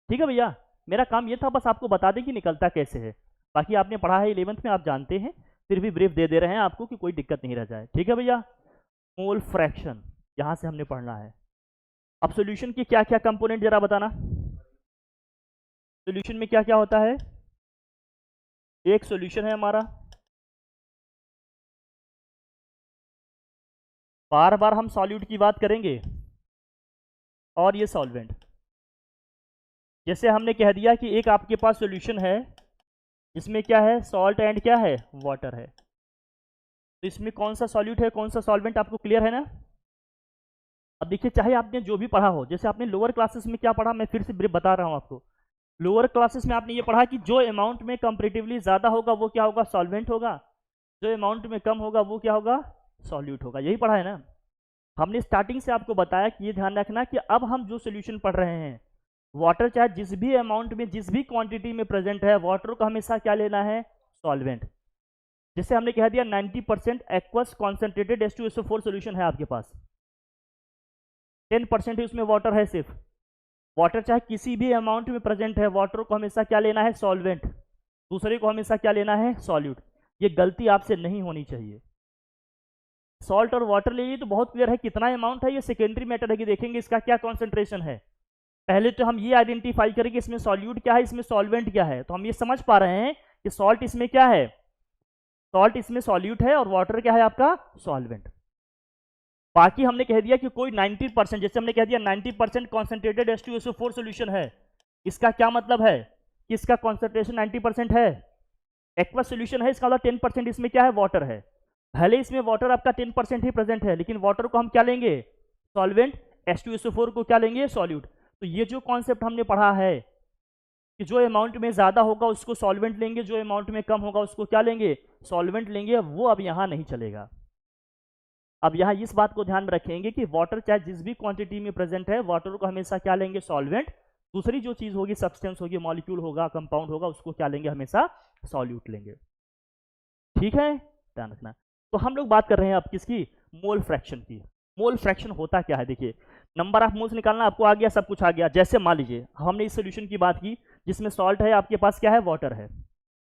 ठीक है भैया, मेरा काम ये था बस आपको बता दें कि निकलता कैसे है। बाकी आपने पढ़ा है 11th में, आप जानते हैं, फिर भी ब्रीफ दे रहे हैं आपको कि कोई दिक्कत नहीं रह जाए। ठीक है भैया, मोल फ्रैक्शन यहाँ से हमने पढ़ना है। अब सोल्यूशन के क्या क्या कंपोनेंट जरा बताना। सोल्यूशन में क्या क्या होता है? एक सोल्यूशन है हमारा, बार बार हम सॉल्यूट की बात करेंगे, और ये सॉल्वेंट। जैसे हमने कह दिया कि एक आपके पास सोल्यूशन है, इसमें क्या है? सॉल्ट एंड क्या है? वाटर है। तो इसमें कौन सा सॉल्यूट है, कौन सा सॉल्वेंट, आपको क्लियर है ना? अब देखिए, चाहे आपने जो भी पढ़ा हो, जैसे आपने लोअर क्लासेस में क्या पढ़ा, मैं फिर से ब्रीफ बता रहा हूँ आपको। लोअर क्लासेस में आपने ये पढ़ा कि जो अमाउंट में कंपेरेटिवली ज्यादा होगा वो क्या होगा? सॉल्वेंट होगा। जो अमाउंट में कम होगा वो क्या होगा? सॉल्यूट होगा। यही पढ़ा है ना हमने? स्टार्टिंग से आपको बताया कि ये ध्यान रखना कि अब हम जो सोल्यूशन पढ़ रहे हैं, वाटर चाहे जिस भी अमाउंट में, जिस भी क्वांटिटी में प्रेजेंट है, वाटर को हमेशा क्या लेना है? सॉल्वेंट। जैसे हमने कह दिया 90% एक्वस कॉन्सेंट्रेटेड H2SO4 सोल्यूशन है आपके पास, 10% ही उसमें वाटर है सिर्फ। वाटर चाहे किसी भी अमाउंट में प्रेजेंट है, वाटर को हमेशा क्या लेना है? सॉल्वेंट। दूसरे को हमेशा क्या लेना है? सॉल्यूट। ये गलती आपसे नहीं होनी चाहिए। सॉल्ट और वाटर ले तो बहुत क्लियर है कितना अमाउंट है, ये सेकेंडरी मैटर है कि देखेंगे इसका क्या कॉन्सेंट्रेशन है। पहले तो हम ये आइडेंटिफाई करेंगे इसमें सॉल्यूट क्या है, इसमें सॉल्वेंट क्या है। तो हम ये समझ पा रहे हैं कि सॉल्ट इसमें क्या है? सॉल्ट इसमें सॉल्यूट है, और वाटर क्या है आपका? सॉल्वेंट। बाकी हमने कह दिया कि कोई 90%, जैसे हमने कह दिया 90% कॉन्सेंट्रेटेड H2SO4 सोल्यूशन है, इसका क्या मतलब है कि इसका कॉन्सेंट्रेशन 90% है। एक्वस सोल्यूशन है, इसका मतलब 10% इसमें क्या है? वाटर है। भले इसमें वाटर आपका 10% ही प्रेजेंट है, लेकिन वाटर को हम क्या लेंगे? सॉल्वेंट। H2SO4 को क्या लेंगे? सॉल्यूट। तो ये जो कॉन्सेप्ट हमने पढ़ा है कि जो अमाउंट में ज्यादा होगा उसको सॉल्वेंट लेंगे, जो अमाउंट में कम होगा उसको क्या लेंगे? सॉल्वेंट लेंगे, वो अब यहां नहीं चलेगा। अब यहाँ इस बात को ध्यान में रखेंगे कि वाटर चाहे जिस भी क्वांटिटी में प्रेजेंट है, वाटर को हमेशा क्या लेंगे? सॉल्वेंट। दूसरी जो चीज होगी, सब्सटेंस होगी, मॉलिक्यूल होगा, कंपाउंड होगा, उसको क्या लेंगे? हमेशा सॉल्यूट लेंगे। ठीक है, ध्यान रखना। तो हम लोग बात कर रहे हैं अब किसकी? मोल फ्रैक्शन की। मोल फ्रैक्शन होता क्या है? देखिए, नंबर ऑफ मोल्स निकालना आपको आ गया, सब कुछ आ गया। जैसे मान लीजिए हमने इस सोल्यूशन की बात की जिसमें सॉल्ट है, आपके पास क्या है? वाटर है।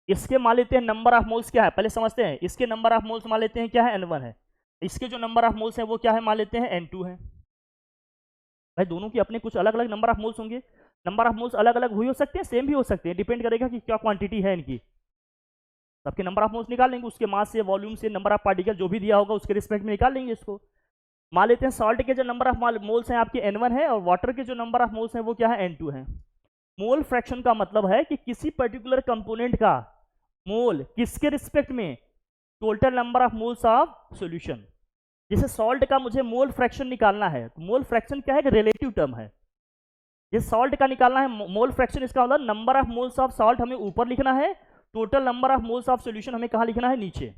इसके मान लेते हैं नंबर ऑफ मोल्स क्या है, पहले समझते हैं। इसके नंबर ऑफ मोल्स मान लेते हैं क्या है? N1 है। इसके जो नंबर ऑफ मोल्स है वो क्या है? मान लेते हैं N2 है। भाई दोनों की अपने कुछ अलग अलग नंबर ऑफ मोल्स होंगे। नंबर ऑफ मोल्स अलग अलग हुई हो सकते हैं, सेम भी हो सकते हैं, डिपेंड करेगा कि क्या क्वांटिटी है इनकी। सबके नंबर ऑफ मोल्स निकाल लेंगे, उसके मास से, वॉल्यूम से, नंबर ऑफ पार्टिकल जो भी दिया होगा उसके रिस्पेक्ट में निकाल लेंगे इसको। मान लेते हैं सॉल्ट के जो नंबर ऑफ मोल्स हैं आपके N1 है, और वाटर के जो नंबर ऑफ मोल्स हैं वो क्या है? N2 है। मोल फ्रैक्शन का मतलब है कि किसी पर्टिकुलर कंपोनेंट का मोल किसके रिस्पेक्ट में? Total number of moles of solution. जैसे सॉल्ट का मुझे मोल फ्रैक्शन निकालना है, तो मोल फ्रैक्शन क्या है? एक रिलेटिव टर्म है। जिस सॉल्ट का निकालना है मोल फ्रैक्शन, इसका मतलब number of moles of salt हमें ऊपर लिखना है, total number of moles of solution हमें कहां लिखना है? नीचे।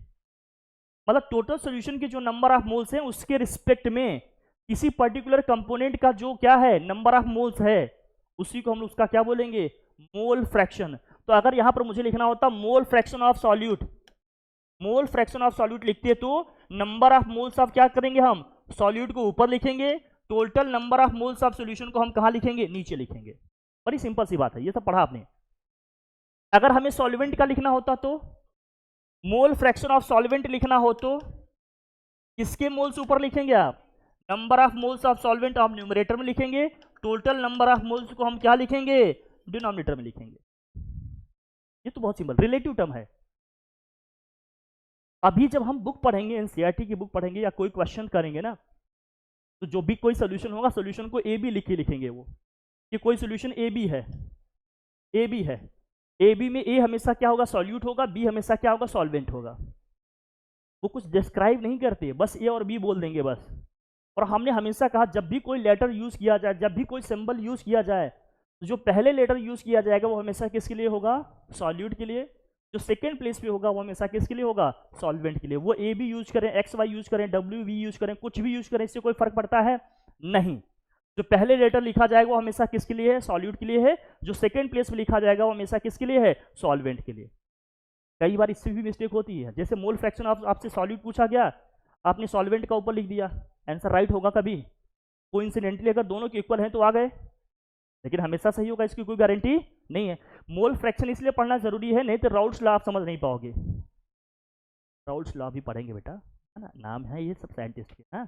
मतलब टोटल सॉल्यूशन के जो नंबर ऑफ मोल्स हैं उसके रिस्पेक्ट में किसी पर्टिकुलर कंपोनेंट का जो क्या है नंबर ऑफ मोल्स है, उसी को हम उसका क्या बोलेंगे, मोल फ्रैक्शन। तो अगर यहां पर मुझे लिखना होता मोल fraction of solute, mole fraction of solute लिखते तो नंबर ऑफ मोल्स ऑफ क्या करेंगे हम, सॉल्यूट को ऊपर लिखेंगे, total number of moles of solution को हम कहां लिखेंगे, नीचे लिखेंगे। बड़ी सिंपल सी बात है, ये सब पढ़ा आपने। अगर हमें सॉल्वेंट का लिखना होता तो मोल फ्रैक्शन ऑफ सॉल्वेंट लिखना हो तो किसके मोल्स ऊपर लिखेंगे आप, number of moles of solvent आप न्यूमरेटर में लिखेंगे, टोटल नंबर ऑफ मोल्स को हम क्या लिखेंगे, डिनोमिनेटर में लिखेंगे। ये तो बहुत सिंपल रिलेटिव टर्म है। अभी जब हम बुक पढ़ेंगे, एनसीईआरटी की बुक पढ़ेंगे या कोई क्वेश्चन करेंगे ना, तो जो भी कोई सोल्यूशन होगा, सोल्यूशन को ए बी लिख के लिखेंगे वो, कि कोई सोल्यूशन ए बी है, ए बी है, ए बी में ए हमेशा क्या होगा, सॉल्यूट होगा, बी हमेशा क्या होगा, सॉल्वेंट होगा। वो कुछ डिस्क्राइब नहीं करते, बस ए और बी बोल देंगे बस। और हमने हमेशा कहा जब भी कोई लेटर यूज किया जाए, जब भी कोई सिंबल यूज किया जाए, तो जो पहले लेटर यूज किया जाएगा वो हमेशा किसके लिए होगा, सॉल्यूट के लिए। जो सेकेंड प्लेस पे होगा वो हमेशा किसके लिए होगा, सॉल्वेंट के लिए। वो ए बी यूज करें, एक्स वाई यूज करें, डब्ल्यू वी यूज करें, कुछ भी यूज करें, इससे कोई फर्क पड़ता है नहीं। जो पहले लेटर लिखा जाएगा वो हमेशा किसके लिए है, सॉल्यूट के लिए है। जो सेकेंड प्लेस पे लिखा जाएगा वो हमेशा किसके लिए है, सॉल्वेंट के लिए। कई बार इससे भी मिस्टेक होती है, जैसे मोल फ्रैक्शन आपसे सॉल्यूट पूछा गया, आपने सॉल्वेंट का ऊपर लिख दिया, आंसर राइट होगा कभी, कोइंसिडेंटली अगर दोनों के इक्वल हैं तो आ गए, लेकिन हमेशा सही होगा इसकी कोई गारंटी नहीं है। मोल फ्रैक्शन इसलिए पढ़ना जरूरी है, नहीं तो राउल्ट्स लॉ आप समझ नहीं पाओगे। राउल्ट्स लॉ भी पढ़ेंगे बेटा, है ना, नाम है ये सब साइंटिस्ट के, हाँ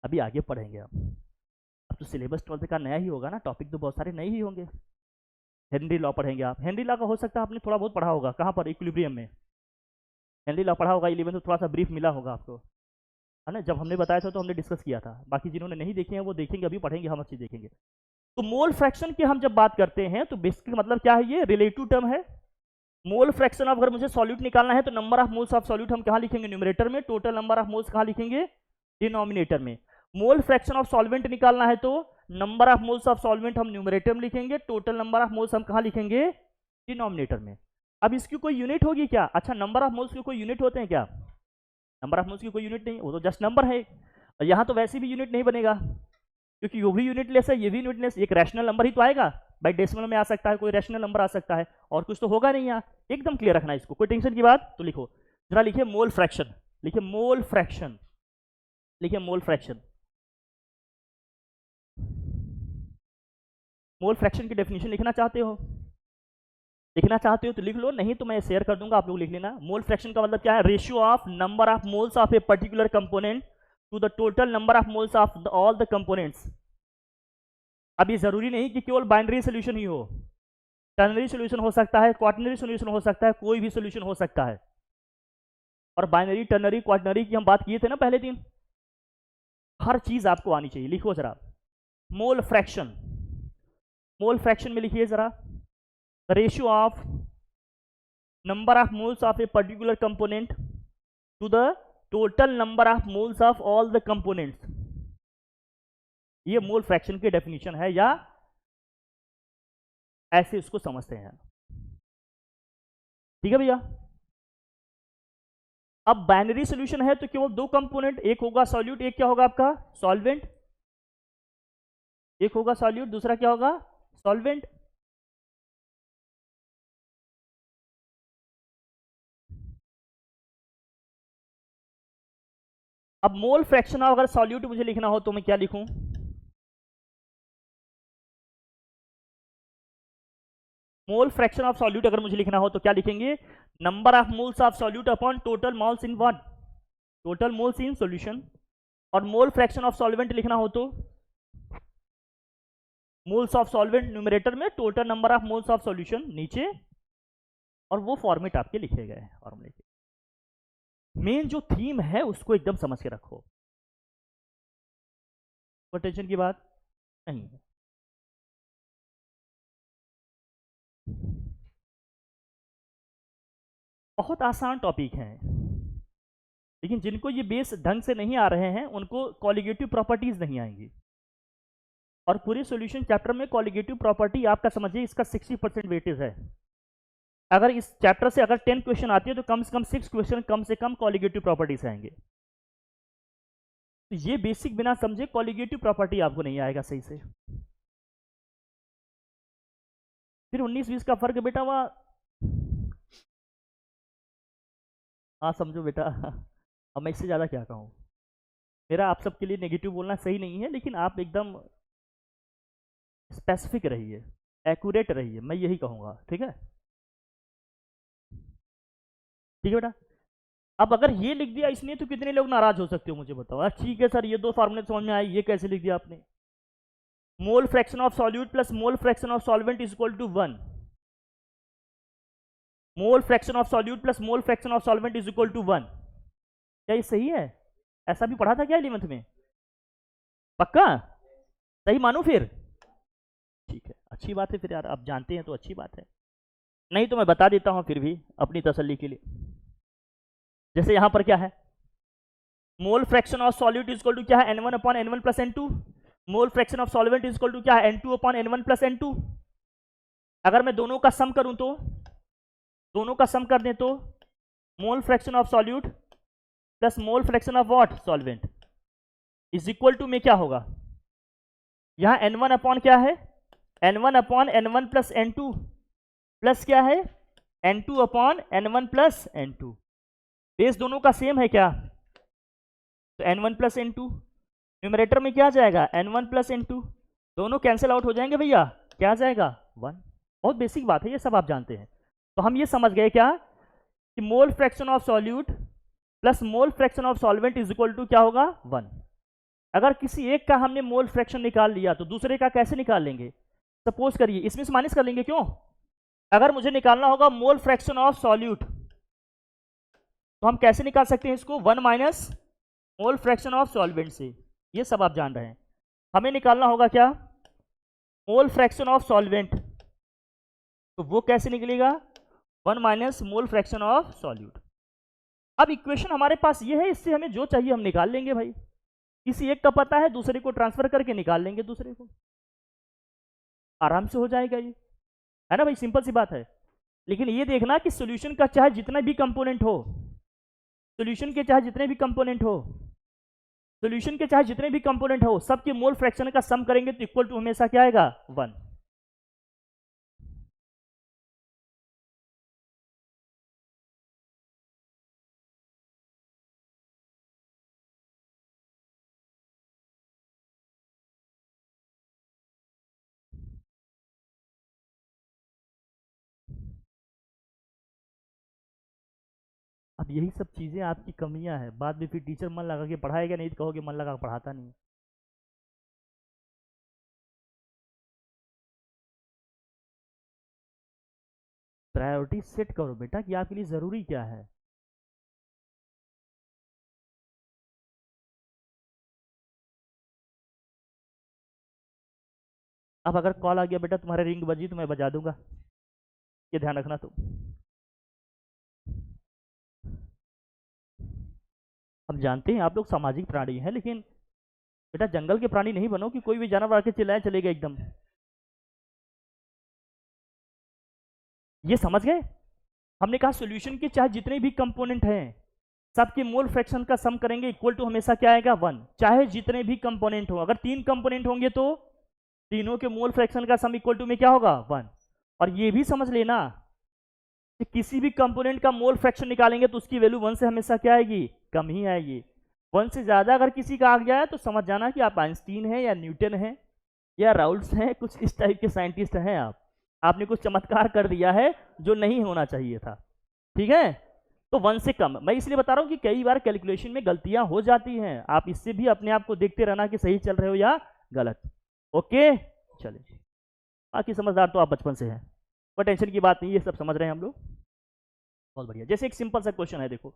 अभी आगे पढ़ेंगे। अब तो सिलेबस 12th का नया ही होगा ना, टॉपिक तो बहुत सारे नए ही होंगे। हेनरी लॉ पढ़ेंगे आप, हेनरी लॉ का हो सकता है आपने थोड़ा बहुत पढ़ा होगा, कहाँ पर, इक्विलिब्रियम में हेनरी लॉ पढ़ा होगा, 11 तो थोड़ा सा ब्रीफ मिला होगा आपको, है ना, जब हमने बताया था तो हमने डिस्कस किया था। बाकी जिन्होंने नहीं देखे हैं वो देखेंगे, अभी पढ़ेंगे हम अच्छी देखेंगे। तो मोल फ्रैक्शन की हम जब बात करते हैं तो बेसिकली मतलब क्या है, ये रिलेटिव टर्म है। मोल फ्रैक्शन ऑफ, अगर मुझे सॉल्यूट निकालना है तो number of moles of solute हम कहाँ लिखेंगे, न्यूमरेटर में, टोटल नंबर ऑफ मोल्स कहाँ लिखेंगे, डिनोमिनेटर में। मोल फ्रैक्शन ऑफ सॉल्वेंट निकालना है तो number of moles of solvent हम न्यूमरेटर में लिखेंगे, टोटल नंबर ऑफ मोल्स हम कहाँ लिखेंगे, डिनोमिनेटर में। अब इसकी कोई यूनिट होगी क्या, अच्छा नंबर ऑफ मोल्स के कोई यूनिट होते हैं क्या, नंबर ऑफ मोल्स की कोई यूनिट नहीं, वो तो जस्ट नंबर है। यहाँ तो वैसे भी यूनिट नहीं बनेगा, क्योंकि ये भी यूनिटलेस है, ये भी यूनिटलेस, एक रैशनल नंबर ही तो आएगा, बाई डेसिमल में आ सकता है, कोई रैशनल नंबर आ सकता है, और कुछ तो होगा नहीं यहाँ। एकदम क्लियर रखना है इसको, कोई टेंशन की बात। तो लिखो जरा, लिखिए मोल फ्रैक्शन, लिखिए मोल फ्रैक्शन, लिखिए मोल फ्रैक्शन। मोल फ्रैक्शन की डेफिनेशन लिखना चाहते हो, लिखना चाहते हो तो लिख लो, नहीं तो मैं शेयर कर दूंगा, आप लोग लिख लेना। मोल फ्रैक्शन का मतलब क्या है, ratio of number of moles of a particular component to the total number of moles of all the components. अब ये जरूरी नहीं कि केवल बाइनरी सोल्यूशन ही हो, टर्नरी सोल्यूशन हो सकता है, क्वाटरनरी सोल्यूशन हो सकता है, कोई भी सोल्यूशन हो सकता है। और बाइनरी, टर्नरी, क्वाटरनरी की हम बात किए थे ना पहले दिन, हर चीज आपको आनी चाहिए। लिखो जरा मोल फ्रैक्शन, मोल फ्रैक्शन में लिखिए जरा, ratio of number of moles of a particular component to the total number of moles of all the components. ये मोल फ्रैक्शन की डेफिनेशन है, या ऐसे इसको समझते हैं, ठीक है भैया। अब बाइनरी सॉल्यूशन है तो केवल दो कंपोनेंट, एक होगा सॉल्यूट, एक क्या होगा आपका सॉल्वेंट, एक होगा सॉल्यूट, दूसरा क्या होगा सॉल्वेंट। अब मोल फ्रैक्शन ऑफ अगर सॉल्यूट मुझे लिखना हो तो मैं क्या लिखूं, मोल फ्रैक्शन ऑफ सॉल्यूट अगर मुझे लिखना हो तो क्या लिखेंगे, number of moles of solute upon total moles in what, total moles in solution. और मोल फ्रैक्शन ऑफ सॉल्वेंट लिखना हो तो मोल्स ऑफ सॉल्वेंट न्यूमरेटर में, total number of moles of solution नीचे, और वो फॉर्मेट आपके लिखे गए हैं फॉर्मूले के। मेन जो थीम है उसको एकदम समझ के रखो, कोई टेंशन की बात नहीं है। बहुत आसान टॉपिक है, लेकिन जिनको ये बेस ढंग से नहीं आ रहे हैं उनको कॉलिगेटिव प्रॉपर्टीज नहीं आएंगी। और पूरे सॉल्यूशन चैप्टर में कॉलिगेटिव प्रॉपर्टी आपका समझिए इसका 60% वेटेज है। अगर इस चैप्टर से अगर 10 क्वेश्चन आती है तो कम से कम 6 क्वेश्चन कम से कम कॉलिगेटिव प्रॉपर्टी से आएंगे। तो ये बेसिक बिना समझे कॉलिगेटिव प्रॉपर्टी आपको नहीं आएगा सही से। फिर 19-20 का फर्क बेटा वह, हाँ समझो बेटा। अब मैं इससे ज़्यादा क्या कहूँ, मेरा आप सबके लिए नेगेटिव बोलना सही नहीं है, लेकिन आप एकदम स्पेसिफिक रहिए, एक्यूरेट रहिए, मैं यही कहूँगा। ठीक है, ठीक है बेटा। अब अगर ये लिख दिया इसने तो कितने लोग नाराज हो सकते हो मुझे बताओ। ठीक है सर, ये दो फार्मूले समझ में आए, ये कैसे लिख दिया आपने? Mole fraction of solute plus mole fraction of solvent is equal to 1। Mole fraction of solute plus mole fraction of solvent is equal to 1। क्या ये सही है? ऐसा भी पढ़ा था क्या 11th में? पक्का सही मानू फिर? ठीक है, अच्छी बात है फिर यार, आप जानते हैं तो अच्छी बात है, नहीं तो मैं बता देता हूं फिर भी अपनी तसल्ली के लिए। जैसे यहां पर क्या है, mole fraction of solute is equal to क्या है? n1 upon n1 plus n2। Mole fraction of solvent is equal to क्या है? n2 upon n1 plus n2। अगर मैं दोनों का सम करूं तो, दोनों का सम कर दें तो mole fraction of solute plus mole fraction of what? Solvent is equal to में क्या होगा? यहां n1 अपॉन क्या है? n1 upon n1 plus n2 plus क्या है? n2 upon n1 plus n2। Base दोनों का सेम है क्या? तो n1 प्लस n2, न्यूमरेटर में क्या आ जाएगा? n1 प्लस n2, दोनों कैंसिल आउट हो जाएंगे भैया, क्या आ जाएगा? 1। बहुत बेसिक बात है, ये सब आप जानते हैं। तो हम ये समझ गए क्या कि mole fraction of solute plus mole fraction of solvent is equal to क्या होगा? 1। अगर किसी एक का हमने मोल फ्रैक्शन निकाल लिया तो दूसरे का कैसे निकाल लेंगे? सपोज करिए इसमें से माइनस कर लेंगे। क्यों? अगर मुझे निकालना होगा मोल फ्रैक्शन ऑफ सॉल्यूट तो हम कैसे निकाल सकते हैं इसको? 1 minus mole fraction of solvent से। ये सब आप जान रहे हैं। हमें निकालना होगा क्या? मोल फ्रैक्शन ऑफ सॉल्वेंट, तो वो कैसे निकलेगा? 1 minus mole fraction of solute. अब इक्वेशन हमारे पास ये है, इससे हमें जो चाहिए हम निकाल लेंगे भाई। किसी एक का पता है, दूसरे को ट्रांसफर करके निकाल लेंगे दूसरे को, आराम से हो जाएगा ये, है ना भाई? सिंपल सी बात है। लेकिन ये देखना कि सॉल्यूशन का चाहे जितना भी कंपोनेंट हो, सॉल्यूशन के चाहे जितने भी कंपोनेंट हो, सॉल्यूशन के चाहे जितने भी कंपोनेंट हो, सबके मोल फ्रैक्शन का सम करेंगे तो इक्वल टू हमेशा क्या आएगा? 1। अब यही सब चीजें आपकी कमियां हैं, बाद में फिर टीचर मन लगा के पढ़ाएगा नहीं तो कहोगे मन लगा के पढ़ाता नहीं। प्रायोरिटी सेट करो बेटा कि आपके लिए जरूरी क्या है। अब अगर कॉल आ गया बेटा, तुम्हारे रिंग बजी तो मैं बजा दूंगा, ये ध्यान रखना। तो हम जानते हैं आप लोग सामाजिक प्राणी हैं, लेकिन बेटा जंगल के प्राणी नहीं बनो कि कोई भी जानवर आके चिल्लाए चलेगा एकदम। ये समझ गए? हमने कहा सॉल्यूशन के चाहे जितने भी कंपोनेंट हैं सबके मोल फ्रैक्शन का सम करेंगे इक्वल टू हमेशा क्या आएगा? 1। चाहे जितने भी कंपोनेंट हो, अगर 3 कंपोनेंट होंगे तो तीनों के मोल फ्रैक्शन का सम इक्वल टू में क्या होगा? 1। और ये भी समझ लेना कि किसी भी कंपोनेंट का मोल फ्रैक्शन निकालेंगे तो उसकी वैल्यू 1 से हमेशा क्या आएगी? कम ही आएगी। 1 से ज्यादा अगर किसी का आ गया है तो समझ जाना कि आप आइंस्टीन हैं या न्यूटन हैं या राउल्स हैं, कुछ इस टाइप के साइंटिस्ट हैं आप। आपने कुछ चमत्कार कर दिया है जो नहीं होना चाहिए था। ठीक है, तो 1 से कम। मैं इसलिए बता रहा हूं कि कई बार कैलकुलेशन में गलतियां हो जाती हैं, आप इससे भी अपने आप को देखते रहना कि सही चल रहे हो या गलत। ओके चलिए, बाकी समझदार तो आप बचपन से हैं, कोई टेंशन की बात नहीं, ये सब समझ रहे हैं हम लोग। बहुत बढ़िया। जैसे एक सिंपल सा क्वेश्चन है, देखो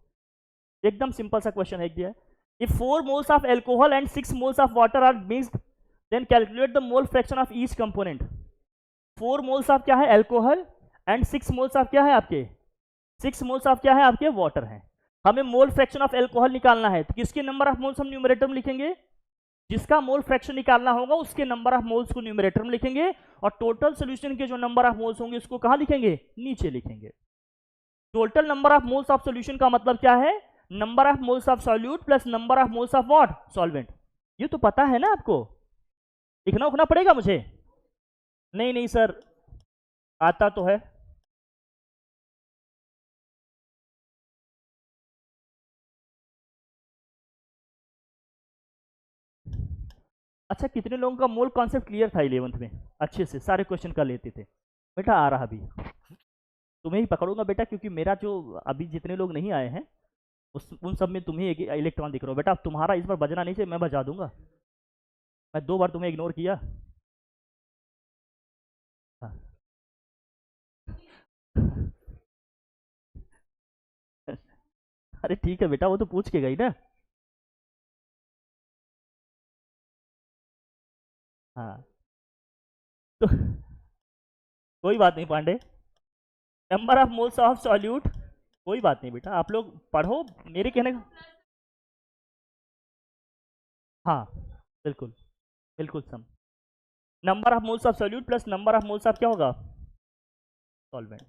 एकदम सिंपल सा क्वेश्चन है, दिया है if 4 moles of alcohol and 6 moles of water are mixed then calculate the mole fraction of each component. 4 moles of क्या है? एल्कोहल एंड 6 moles ऑफ क्या है आपके? 6 moles ऑफ क्या है आपके? वाटर है। हमें मोल फ्रैक्शन ऑफ एल्कोहल निकालना है तो किसके नंबर ऑफ मोल्स हम न्यूमरेटर में लिखेंगे? जिसका मोल फ्रैक्शन निकालना होगा उसके नंबर ऑफ मोल्स को न्यूमरेटर में लिखेंगे, और टोटल सोल्यूशन के जो नंबर ऑफ मोल्स होंगे उसको कहां लिखेंगे? नीचे लिखेंगे। Total number of moles of solution का मतलब क्या है? Number of moles of solute plus number of moles of what solvent. ये तो पता है ना आपको, लिखना उखना पड़ेगा मुझे? नहीं नहीं सर, आता तो है। अच्छा, कितने लोगों का मोल कॉन्सेप्ट क्लियर था 11th में? अच्छे से सारे क्वेश्चन कर लेते थे बेटा। आ रहा अभी, तुम्हें ही पकड़ूंगा बेटा, क्योंकि मेरा जो अभी जितने लोग नहीं आए हैं उन सब में तुम्हें एक इलेक्ट्रॉन दिख रहा हो बेटा। अब तुम्हारा इस बार बजना नहीं चाहिए, मैं बजा दूंगा। मैं 2 बार तुम्हें इग्नोर किया। हाँ। अरे ठीक है बेटा, वो तो पूछ के गई ना। हाँ, तो कोई बात नहीं Pandey. Number of moles of solute, कोई बात नहीं बेटा, आप लोग पढ़ो मेरे कहने का। हाँ बिल्कुल, बिल्कुल sum. Number of moles of solute plus number of moles of क्या होगा सॉल्वेंट।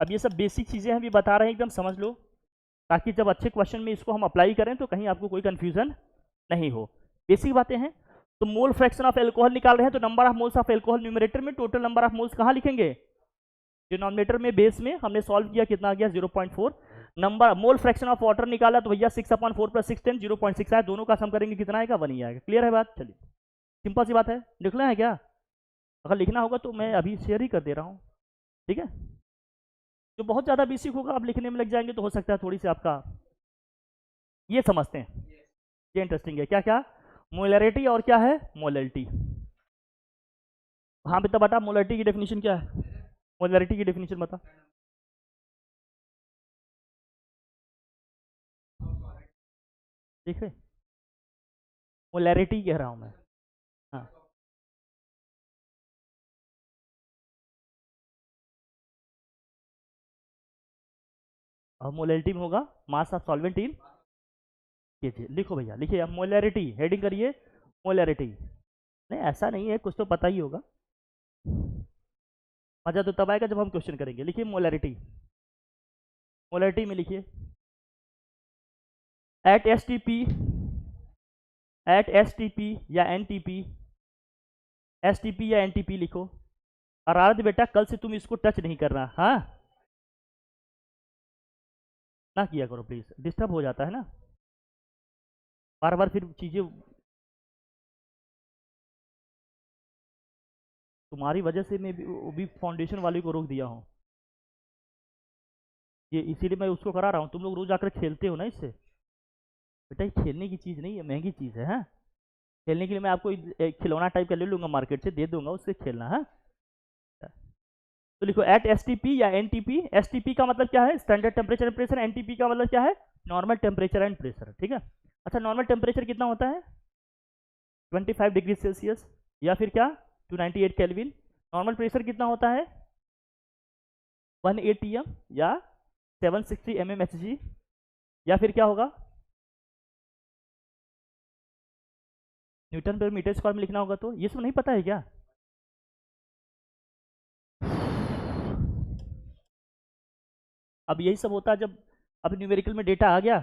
अब ये सब बेसिक चीज़ें हम भी बता रहे हैं, एकदम समझ लो, ताकि जब अच्छे क्वेश्चन में इसको हम अप्लाई करें तो कहीं आपको कोई कंफ्यूजन नहीं हो। बेसिक बातें हैं। तो मोल फ्रैक्शन ऑफ एल्कोहल निकाल रहे हैं, तो number of moles of alcohol numerator में, टोटल नंबर ऑफ मोल्स कहाँ लिखेंगे? डिनोमिनेटर में, बेस में। हमने सॉल्व किया, कितना आ गया 0.4। Number mole fraction of water निकाला तो भैया 6/4 + 6 10 0.6 आया। दोनों का सम करेंगे कितना आएगा? 1 ही आएगा। क्लियर है बात? चलिए, सिंपल सी बात है। लिखना है क्या? अगर लिखना होगा तो मैं अभी शेयर ही कर दे रहा हूँ, ठीक है। जो बहुत ज़्यादा बेसिक होगा आप लिखने में लग जाएंगे तो हो सकता है थोड़ी सी आपका ये समझते हैं। ये इंटरेस्टिंग है। क्या क्या? मोलरिटी और क्या है? मोलरिटी। हाँ बेटा बता, मोलरिटी की डेफिनेशन क्या है? मोलरिटी की डेफिनेशन बता। ठीक है, मोलरिटी कह रहा हूँ मैं। हाँ, और मोलरिटी में होगा मास ऑफ सॉल्वेंट इन केजी। लिखो भैया, लिखिए आप मोलरिटी, हेडिंग करिए मोलरिटी। नहीं ऐसा नहीं है, कुछ तो पता ही होगा। मजा तो तब आएगा जब हम क्वेश्चन करेंगे। लिखिए मोलरिटी। मोलरिटी में लिखिए at S T P, at S T P या N T P, S T P या एन टी पी लिखो। और आरद बेटा कल से तुम इसको टच नहीं करना, हाँ ना किया करो प्लीज, डिस्टर्ब हो जाता है ना बार बार, फिर चीजें तुम्हारी वजह से मैं भी फाउंडेशन वाले को रोक दिया हूँ। ये इसीलिए मैं उसको करा रहा हूँ। तुम लोग रोज आकर खेलते हो ना इससे। बेटा ये खेलने की चीज़ नहीं है, महंगी चीज़ है। हाँ, खेलने के लिए मैं आपको एक खिलौना टाइप का ले लूंगा मार्केट से, दे दूंगा, उससे खेलना है। तो लिखो एट एस टी पी या N T P. S T P का मतलब क्या है? Standard temperature and pressure. N T P का मतलब क्या है? Normal temperature and pressure. ठीक है। अच्छा, नॉर्मल टेम्परेचर कितना होता है? 25 डिग्री सेल्सियस, या फिर क्या 298 केल्विन। नॉर्मल प्रेशर कितना होता है? 1 atm या 760 mmHg, या फिर क्या होगा न्यूटन पर मीटर स्क्वायर में लिखना होगा। तो ये सब नहीं पता है क्या? अब यही सब होता है जब अब न्यूमेरिकल में डेटा आ गया।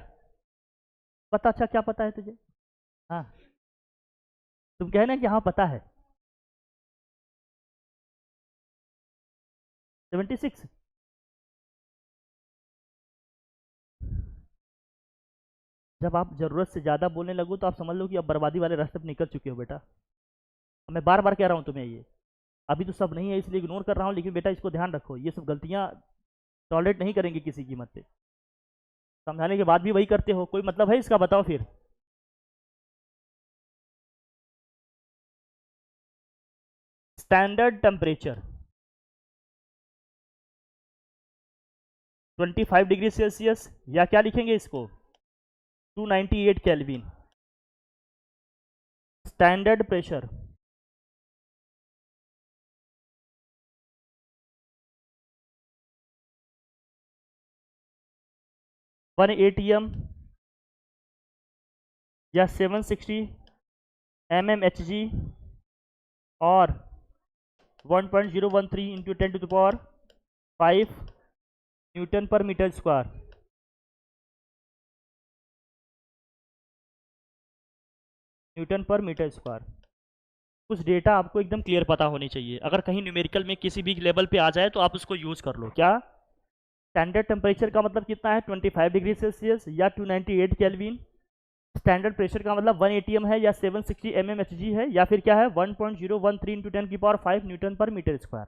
पता? अच्छा क्या पता है तुझे? हाँ, तुम कहना कि हाँ पता है। 76। जब आप जरूरत से ज़्यादा बोलने लगो तो आप समझ लो कि अब बर्बादी वाले रास्ते पर निकल चुके हो बेटा। मैं बार बार कह रहा हूँ तुम्हें ये। अभी तो सब नहीं है इसलिए इग्नोर कर रहा हूँ, लेकिन बेटा इसको ध्यान रखो, ये सब गलतियाँ टॉलरेट नहीं करेंगे किसी कीमत पे। समझाने के बाद भी वही करते हो, कोई मतलब है इसका? बताओ फिर। स्टैंडर्ड टेम्परेचर 25 डिग्री सेल्सियस, या क्या लिखेंगे इसको 298 केल्विन। स्टैंडर्ड प्रेशर 1 atm या 760 mmHg और 1.013 × 10⁵ न्यूटन पर मीटर स्क्वायर। न्यूटन पर मीटर स्क्वायर। कुछ डेटा आपको एकदम क्लियर पता होनी चाहिए, अगर कहीं न्यूमेरिकल में किसी भी लेवल पे आ जाए तो आप उसको यूज़ कर लो। क्या स्टैंडर्ड टेम्परेचर का मतलब कितना है 25 डिग्री सेल्सियस या 298 केल्विन। स्टैंडर्ड प्रेशर का मतलब 1 एटीएम है या 760 mmHg है, या फिर क्या है 1.013 × 10⁵ न्यूटन पर मीटर स्क्वायर।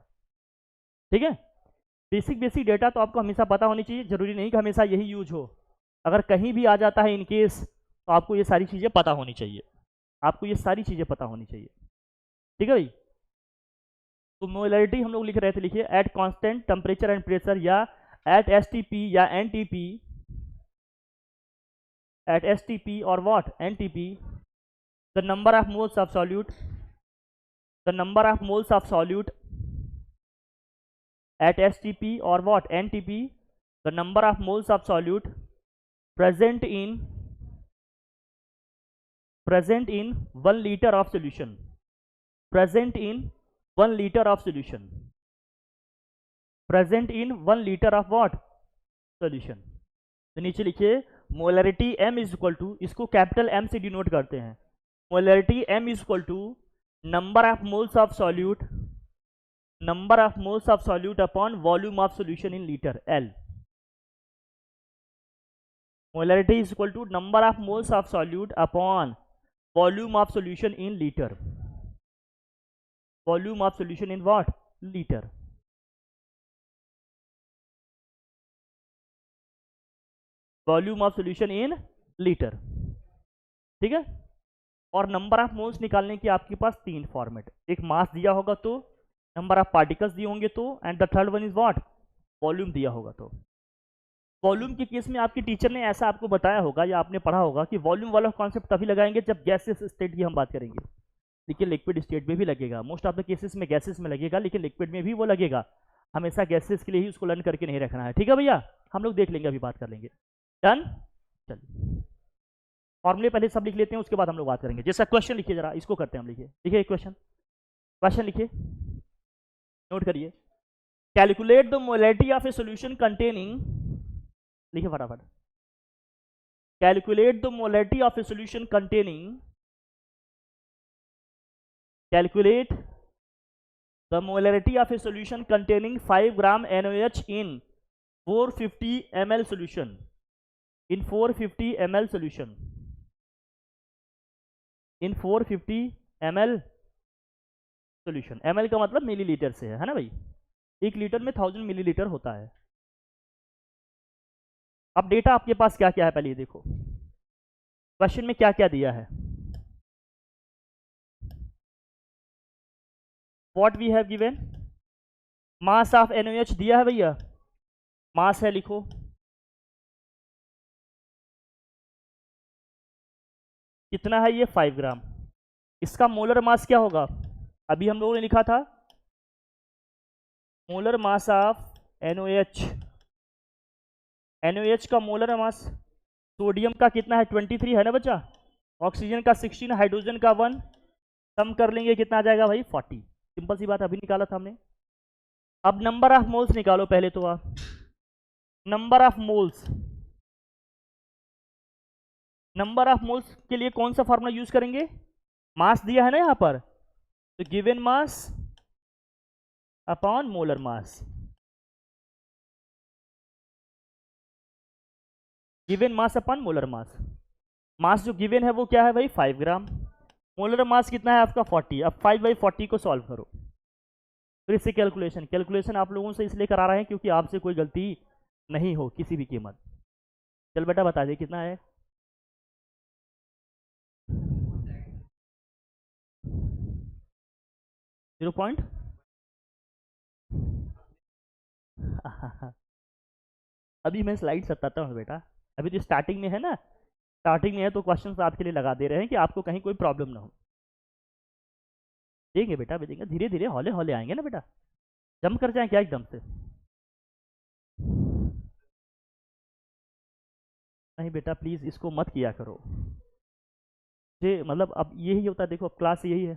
ठीक है, बेसिक बेसिक डेटा तो आपको हमेशा पता होनी चाहिए, जरूरी नहीं कि हमेशा यही यूज हो। अगर कहीं भी आ जाता है इनकेस तो आपको ये सारी चीज़ें पता होनी चाहिए, आपको ये सारी चीज़ें पता होनी चाहिए। ठीक है भाई, तो मोलैरिटी हम लोग लिख रहे थे, लिखिए eight constant temperature and pressure या एट एसटीपी या एनटीपी, एट एसटीपी और what NTP, the number of moles of solute, the number of moles of solute at STP or what NTP, the number of moles of solute present in 1 liter of solution, present in 1 liter of solution, present in 1 liter of what solution। तो नीचे लिखिए molarity M is equal to, इसको capital M से denote करते हैं, molarity M is equal to number of moles of solute, number of moles of solute upon volume of solution in liter L। molarity is equal to number of moles of solute upon volume of solution in liter, volume of solution in what liter। Volume of solution in litre. ठीक है, और number of moles निकालने की आपके पास 3 format, एक मास दिया होगा तो, नंबर ऑफ पार्टिकल्स दिए होंगे तो, and the third one is what volume दिया होगा तो। वॉल्यूम के केस में आपकी टीचर ने ऐसा आपको बताया होगा या आपने पढ़ा होगा कि वॉल्यूम वाला कॉन्सेप्ट तभी लगाएंगे जब गैसेस स्टेट की हम बात करेंगे, लेकिन लिक्विड स्टेट में भी लगेगा, मोस्ट ऑफ द केसेस में गैसेस में लगेगा, लेकिन लिक्विड में भी वो लगेगा। हमेशा गैसेस के लिए ही उसको लर्न करके नहीं रखना है। ठीक है भैया, हम लोग देख लेंगे, अभी बात कर लेंगे। डन, चलिए फॉर्मूले पहले सब लिख लेते हैं, उसके बाद हम लोग बात करेंगे। जैसा क्वेश्चन लिखिए, जरा इसको करते हैं हम, लिखिए लिखिए क्वेश्चन, क्वेश्चन लिखिए, नोट करिए। Calculate the molarity of A solution containing, लिखिए फटाफट, calculate the molarity of A solution containing, calculate the molarity of A solution containing 5 gram NaOH in 450 ml solution, in 450 ml solution, in 450 ml solution। ml का मतलब millilitre से है ना भाई, 1 litre में 1000 millilitre होता है। अब डेटा आपके पास क्या क्या है पहले ये देखो, क्वेश्चन में क्या क्या दिया है। What we have given, mass of NaOH दिया है भैया, मास है लिखो, कितना है ये 5 ग्राम। इसका मोलर मास क्या होगा, अभी हम लोगों ने लिखा था molar mass of NaOH, NaOH का मोलर मास, सोडियम का कितना है 23 है ना बच्चा, ऑक्सीजन का 16, हाइड्रोजन का 1, कम कर लेंगे कितना आ जाएगा भाई 40। सिंपल सी बात, अभी निकाला था हमने। अब नंबर ऑफ मोल्स निकालो पहले तो आप, number of moles, number of moles के लिए कौन सा फॉर्मूला यूज करेंगे, मास दिया है ना यहाँ पर, तो given mass upon molar mass, given mass upon molar mass. Mass जो गिवन है वो क्या है भाई 5 ग्राम, मोलर मास कितना है आपका 40। अब 5/40 को सॉल्व करो, फिर इससे कैलकुलेशन आप लोगों से इसलिए करा रहे हैं क्योंकि आपसे कोई गलती नहीं हो किसी भी कीमत। चल बेटा बता दे कितना है, 0. अभी मैं स्लाइड सताता हूँ बेटा, अभी तो स्टार्टिंग में है ना, स्टार्टिंग में है तो क्वेश्चन आपके लिए लगा दे रहे हैं कि आपको कहीं कोई प्रॉब्लम ना हो। देंगे बेटा, भी देंगे, धीरे धीरे हौले हौले आएंगे ना बेटा, जम कर जाए क्या एकदम से, नहीं बेटा प्लीज इसको मत किया करो जे, मतलब अब यही होता है, देखो अब क्लास यही है,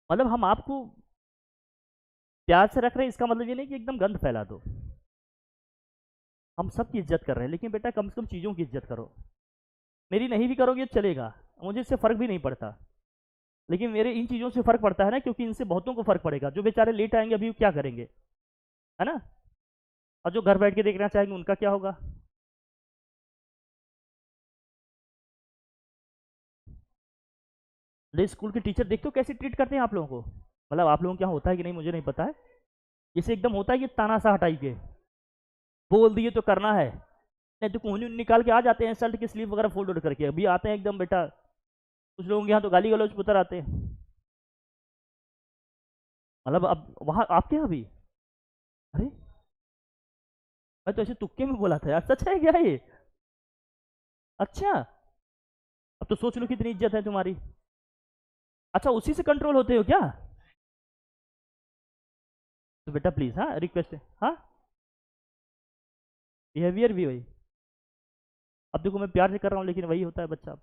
मतलब हम आपको प्यार से रख रहे हैं, इसका मतलब ये नहीं कि एकदम गंद फैला दो। हम सबकी इज्जत कर रहे हैं, लेकिन बेटा कम से कम चीज़ों की इज्जत करो। मेरी नहीं भी करोगे तो चलेगा, मुझे इससे फ़र्क भी नहीं पड़ता, लेकिन मेरे इन चीज़ों से फ़र्क पड़ता है ना, क्योंकि इनसे बहुतों को फ़र्क पड़ेगा। जो बेचारे लेट आएंगे अभी वो क्या करेंगे, है ना, और जो घर बैठ के देखना चाहेंगे उनका क्या होगा। ले स्कूल के टीचर देखते हो कैसे ट्रीट करते हैं आप लोगों को, मतलब आप लोगों के यहाँ होता है कि नहीं मुझे नहीं पता है, जैसे एकदम होता है कि तानाशाह हटाई के बोल दिए तो करना है, नहीं तो कोहनी निकाल के आ जाते हैं शर्ट की स्लीव वगैरह फोल्ड करके, अभी आते हैं एकदम बेटा। कुछ लोगों के यहाँ तो गाली गलौज पुतर आते हैं, मतलब अब वहाँ आपके यहाँ भी। अरे मैं तो ऐसे तुक्के में बोला था यार, सच है क्या ये? अच्छा, अब तो सोच लो कितनी इज्जत है तुम्हारी। अच्छा उसी से कंट्रोल होते हो क्या? तो बेटा प्लीज, हाँ रिक्वेस्ट है, हाँ बिहेवियर भी वही। अब देखो मैं प्यार से कर रहा हूँ लेकिन वही होता है बच्चा।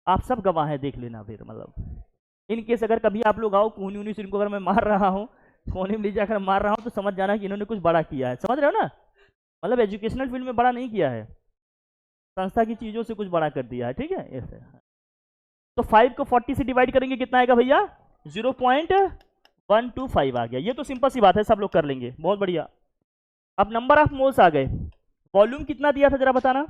आप सब गवाह हैं, देख लेना फिर, मतलब इन केस अगर कभी आप लोग आओ कोहनी उनी से इनको अगर मैं मार रहा हूँ, कोहनी में ले जाकर मार रहा हूँ, तो समझ जाना कि इन्होंने कुछ बड़ा किया है, समझ रहे हो ना, मतलब एजुकेशनल फील्ड में बड़ा नहीं किया है, संस्था की चीज़ों से कुछ बड़ा कर दिया है, ठीक है ऐसे। तो 5 को 40 से डिवाइड करेंगे कितना आएगा भैया? 0.125 आ गया, ये तो सिंपल सी बात है, सब लोग कर लेंगे, बहुत बढ़िया। अब नंबर ऑफ मोल्स आ गए, वॉल्यूम कितना दिया था जरा बताना,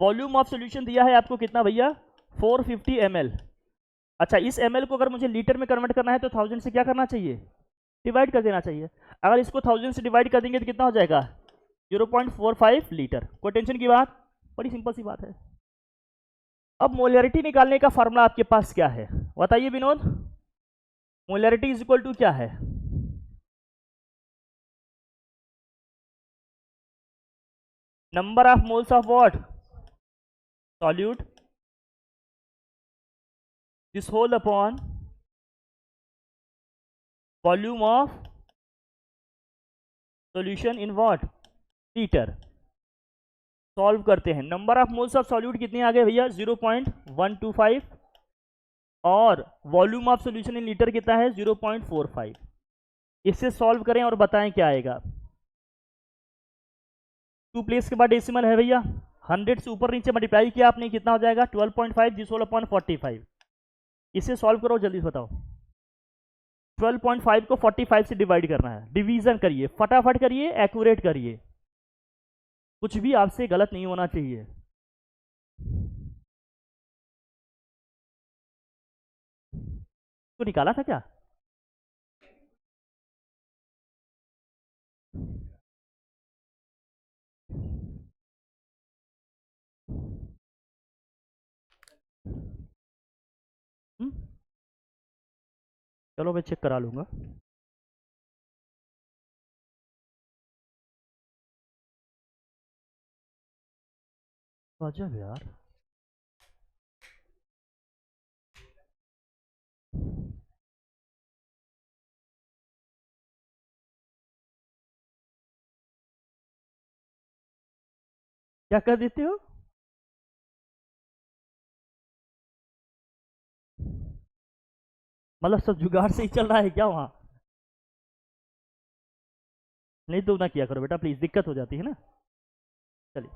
वॉल्यूम ऑफ सॉल्यूशन दिया है आपको कितना भैया? 450 ml। अच्छा इस ml को अगर मुझे लीटर में कन्वर्ट करना है तो 1000 से क्या करना चाहिए? डिवाइड कर देना चाहिए। अगर इसको 1000 से डिवाइड कर देंगे तो कितना हो जाएगा? 0.45 लीटर। कोई टेंशन की बात, बड़ी सिंपल सी बात है। अब मोलरिटी निकालने का फॉर्मूला आपके पास क्या है बताइए Vinod? Molarity is equal to क्या है? Number of moles of what? Solute, this whole upon volume of solution in what? Litre. Solve करते हैं, number of moles of solute कितने आ गए भैया? 0.125, और volume of solution in litre कितना है? 0.45। इससे सॉल्व करें और बताएं क्या आएगा। 2 प्लेस के बाद डेसिमल है भैया, 100 से ऊपर नीचे मल्टीप्लाई किया आपने, कितना हो जाएगा? 12.5 दिस होल अपॉन 45। इसे सॉल्व करो जल्दी से बताओ। 12.5 को 45 से डिवाइड करना है, डिवीजन करिए, फटाफट करिए, एक्यूरेट करिए, कुछ भी आपसे गलत नहीं होना चाहिए। तो निकाला था क्या? हुँ? चलो मैं चेक करा लूंगा। गजब यार, क्या कर देते हो? मतलब सब जुगाड़ से ही चल रहा है क्या वहाँ? नहीं तो ना किया करो बेटा प्लीज, दिक्कत हो जाती है ना। चलिए,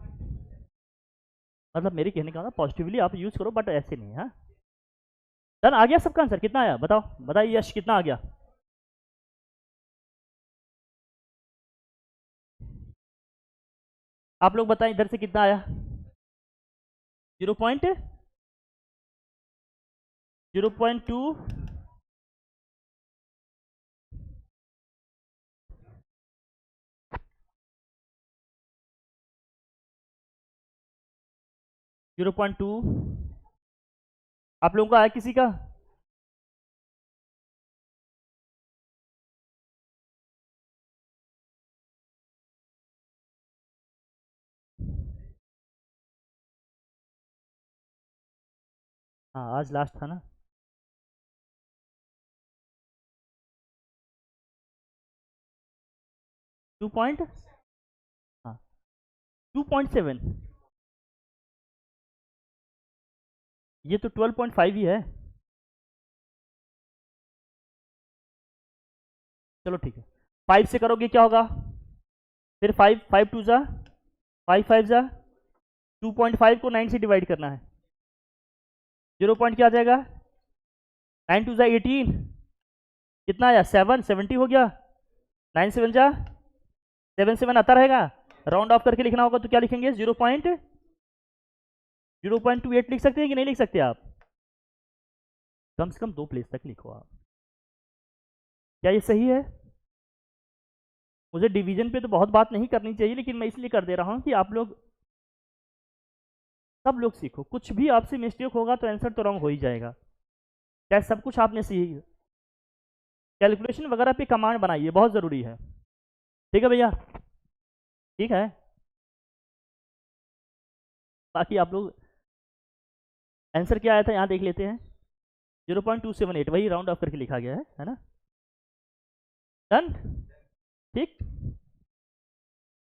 मतलब मेरे कहने का ना पॉजिटिवली आप यूज करो बट ऐसे नहीं, हाँ। डन, आ गया सबका आंसर? कितना आया बताओ, बताइए यश कितना आ गया? आप लोग बताएं इधर से कितना आया? 0.2, 0.2 आप लोगों का आया किसी का? हाँ आज लास्ट था ना। 2 पॉइंट, हाँ 2.7, ये तो 12.5 ही है। चलो ठीक है, 5 से करोगे क्या होगा? फिर 5, 5 टू जा 5, 5 जा 2.5 को 9 से डिवाइड करना है। 0 पॉइंट क्या आ जाएगा, 9 2 18, कितना आया 7, 70 हो गया। 9 7 जा 7 7 आता रहेगा, राउंड ऑफ करके लिखना होगा तो क्या लिखेंगे 0.28 लिख सकते हैं कि नहीं लिख सकते आप? कम से कम 2 प्लेस तक लिखो आप। क्या ये सही है? मुझे डिवीजन पे तो बहुत बात नहीं करनी चाहिए, लेकिन मैं इसलिए कर दे रहा हूं कि आप लोग सब लोग सीखो। कुछ भी आपसे मिस्टेक होगा तो आंसर तो रॉन्ग हो ही जाएगा, चाहे सब कुछ आपने सीख। कैलकुलेशन वगैरह पे कमांड बनाइए, बहुत ज़रूरी है। ठीक है भैया, ठीक है। बाकी आप लोग आंसर क्या आया था यहाँ देख लेते हैं। 0.278 वही राउंड ऑफ करके लिखा गया है ना। डन, ठीक।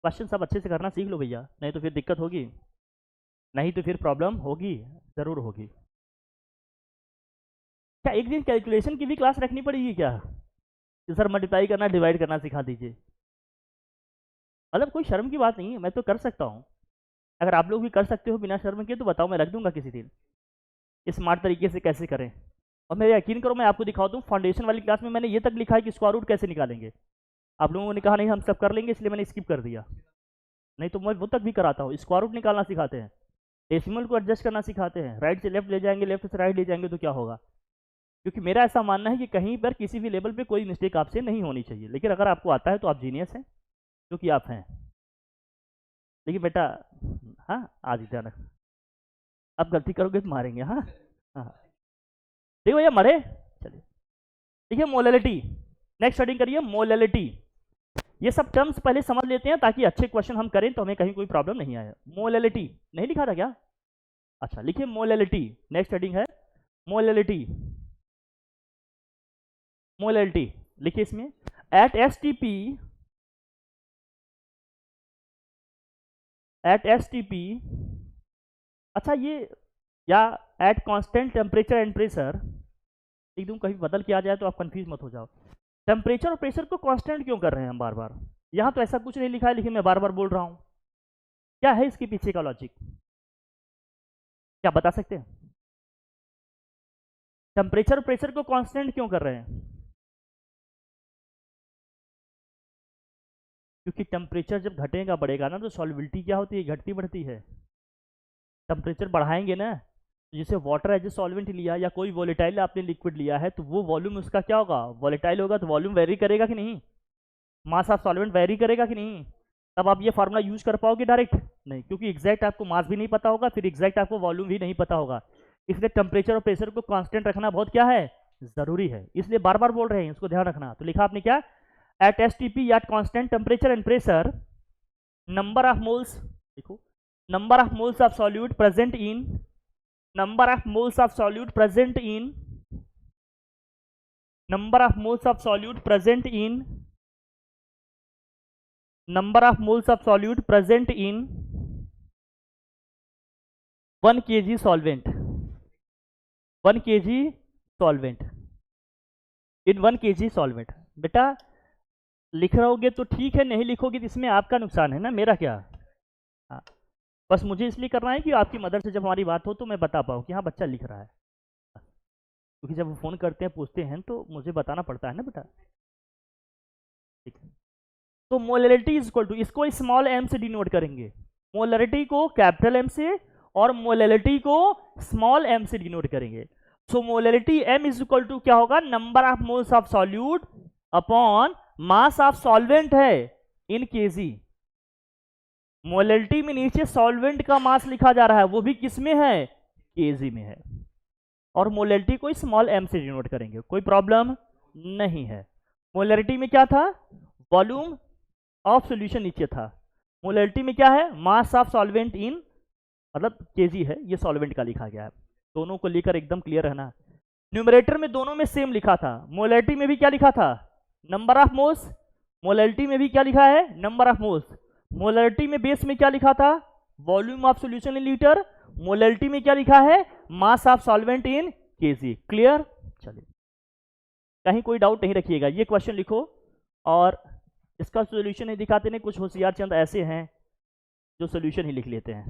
क्वेश्चन सब अच्छे से करना सीख लो भैया, नहीं तो फिर दिक्कत होगी, नहीं तो फिर प्रॉब्लम होगी, ज़रूर होगी। क्या एक दिन कैलकुलेशन की भी क्लास रखनी पड़ेगी क्या, कि सर मल्टीप्लाई करना डिवाइड करना सिखा दीजिए? मतलब कोई शर्म की बात नहीं है, मैं तो कर सकता हूँ। अगर आप लोग भी कर सकते हो बिना शर्म के तो बताओ, मैं रख दूंगा किसी दिन स्मार्ट तरीके से कैसे करें। और मैं यकीन करो मैं आपको दिखा दूँ, फाउंडेशन वाली क्लास में मैंने ये तक लिखा है कि स्क्वायर रूट कैसे निकालेंगे। आप लोगों ने कहा नहीं हम सब कर लेंगे, इसलिए मैंने स्किप कर दिया, नहीं तो मैं वो तक भी कराता हूँ। स्क्वायर रूट निकालना सिखाते हैं, डेसिमल को एडजस्ट करना सिखाते हैं, राइट से लेफ्ट ले जाएंगे, लेफ्ट से राइट ले जाएंगे तो क्या होगा। क्योंकि मेरा ऐसा मानना है कि कहीं पर किसी भी लेवल पे कोई मिस्टेक आपसे नहीं होनी चाहिए, लेकिन अगर आपको आता है तो आप जीनियस हैं, जो कि आप हैं। लेकिन बेटा, हाँ आज ही ध्यान रख, आप गलती करोगे तो मारेंगे। हाँ हाँ देखो भैया मरे। चलिए देखिए मोलैलिटी, नेक्स्ट स्टार्टिंग करिए मोलैलिटी। ये सब टर्म्स पहले समझ लेते हैं ताकि अच्छे क्वेश्चन हम करें तो हमें कहीं कोई प्रॉब्लम नहीं आए। मोलैलिटी नहीं लिखा था क्या? अच्छा लिखिए मोलैलिटी, नेक्स्ट हेडिंग है मोलैलिटी। मोलैलिटी लिखिए इसमें एट एस टी पी। अच्छा ये, या eight constant temperature and pressure, एकदम कहीं बदल के आ जाए तो आप कंफ्यूज मत हो जाओ। टेम्परेचर और प्रेशर को कांस्टेंट क्यों कर रहे हैं हम बार बार? यहाँ तो ऐसा कुछ नहीं लिखा है, लेकिन मैं बार बार बोल रहा हूँ। क्या है इसके पीछे का लॉजिक, क्या बता सकते हैं? टेम्परेचर और प्रेशर को कांस्टेंट क्यों कर रहे हैं? क्योंकि टेम्परेचर जब घटेगा बढ़ेगा ना तो सॉल्युबिलिटी क्या होती है, घटती बढ़ती है। टेम्परेचर बढ़ाएंगे ना, जैसे वाटर एज ए सॉल्वेंट लिया या कोई वॉलेटाइल आपने लिक्विड लिया है तो वो वॉल्यूम उसका क्या होगा, वॉलेटाइल होगा तो वॉल्यूम वेरी करेगा कि नहीं, मास ऑफ सॉल्वेंट वेरी करेगा कि नहीं। तब आप ये फार्मूला यूज कर पाओगे डायरेक्ट? नहीं, क्योंकि एग्जैक्ट आपको मास भी नहीं पता होगा, फिर एग्जैक्ट आपको वॉल्यूम भी नहीं पता होगा। इसलिए टेम्परेचर और प्रेशर को कांस्टेंट रखना बहुत क्या है, जरूरी है। इसलिए बार बार बोल रहे हैं, इसको ध्यान रखना। तो लिखा आपने क्या, at S T P at constant temperature and pressure number of moles, देखो number of moles of solute present in, number of moles of solute present in, number of moles of solute present in, number of moles of solute present in 1 kg solvent, 1 kg solvent in 1 kg solvent। बेटा लिख रहोगे तो ठीक है, नहीं लिखोगे तो इसमें आपका नुकसान है ना, मेरा क्या। हाँ बस मुझे इसलिए करना है कि आपकी मदर से जब हमारी बात हो तो मैं बता पाऊँ कि हाँ बच्चा लिख रहा है, क्योंकि जब वो फ़ोन करते हैं पूछते हैं तो मुझे बताना पड़ता है ना बेटा। ठीक है, तो मोलैरिटी इज इक्वल टू, इसको स्मॉल एम से डिनोट करेंगे, मोलैरिटी को कैपिटल एम से और मोलैलिटी को स्मॉल एम से डिनोट करेंगे। So molality M is equal to क्या होगा, number of moles of solute upon mass of solvent है इन केजी। मोलैलिटी में नीचे सॉल्वेंट का मास लिखा जा रहा है, वो भी किस में है, केजी में है। और मोलैलिटी को स्मॉल एम से डिनोट करेंगे, कोई प्रॉब्लम नहीं है। मोलैलिटी में क्या था, वॉल्यूम ऑफ सॉल्यूशन नीचे था, मोलैलिटी में क्या है, मास ऑफ सॉल्वेंट इन, मतलब केजी है, ये सॉल्वेंट का लिखा गया है। दोनों को लेकर एकदम क्लियर रहना। न्यूमरेटर में दोनों में सेम लिखा था, मोलैलिटी में भी क्या लिखा था, नंबर ऑफ मोल्स, मोलैलिटी में भी क्या लिखा है, नंबर ऑफ मोल्स। मोलैलिटी में बेस में क्या लिखा था, volume of solution in litre, molality में क्या लिखा है, मास of solvent in KG. Clear? चलिए कहीं कोई डाउट नहीं रखिएगा, ये क्वेश्चन लिखो और इसका सॉल्यूशन नहीं दिखाते नहीं, कुछ होशियार चंद ऐसे हैं जो सॉल्यूशन ही लिख लेते हैं।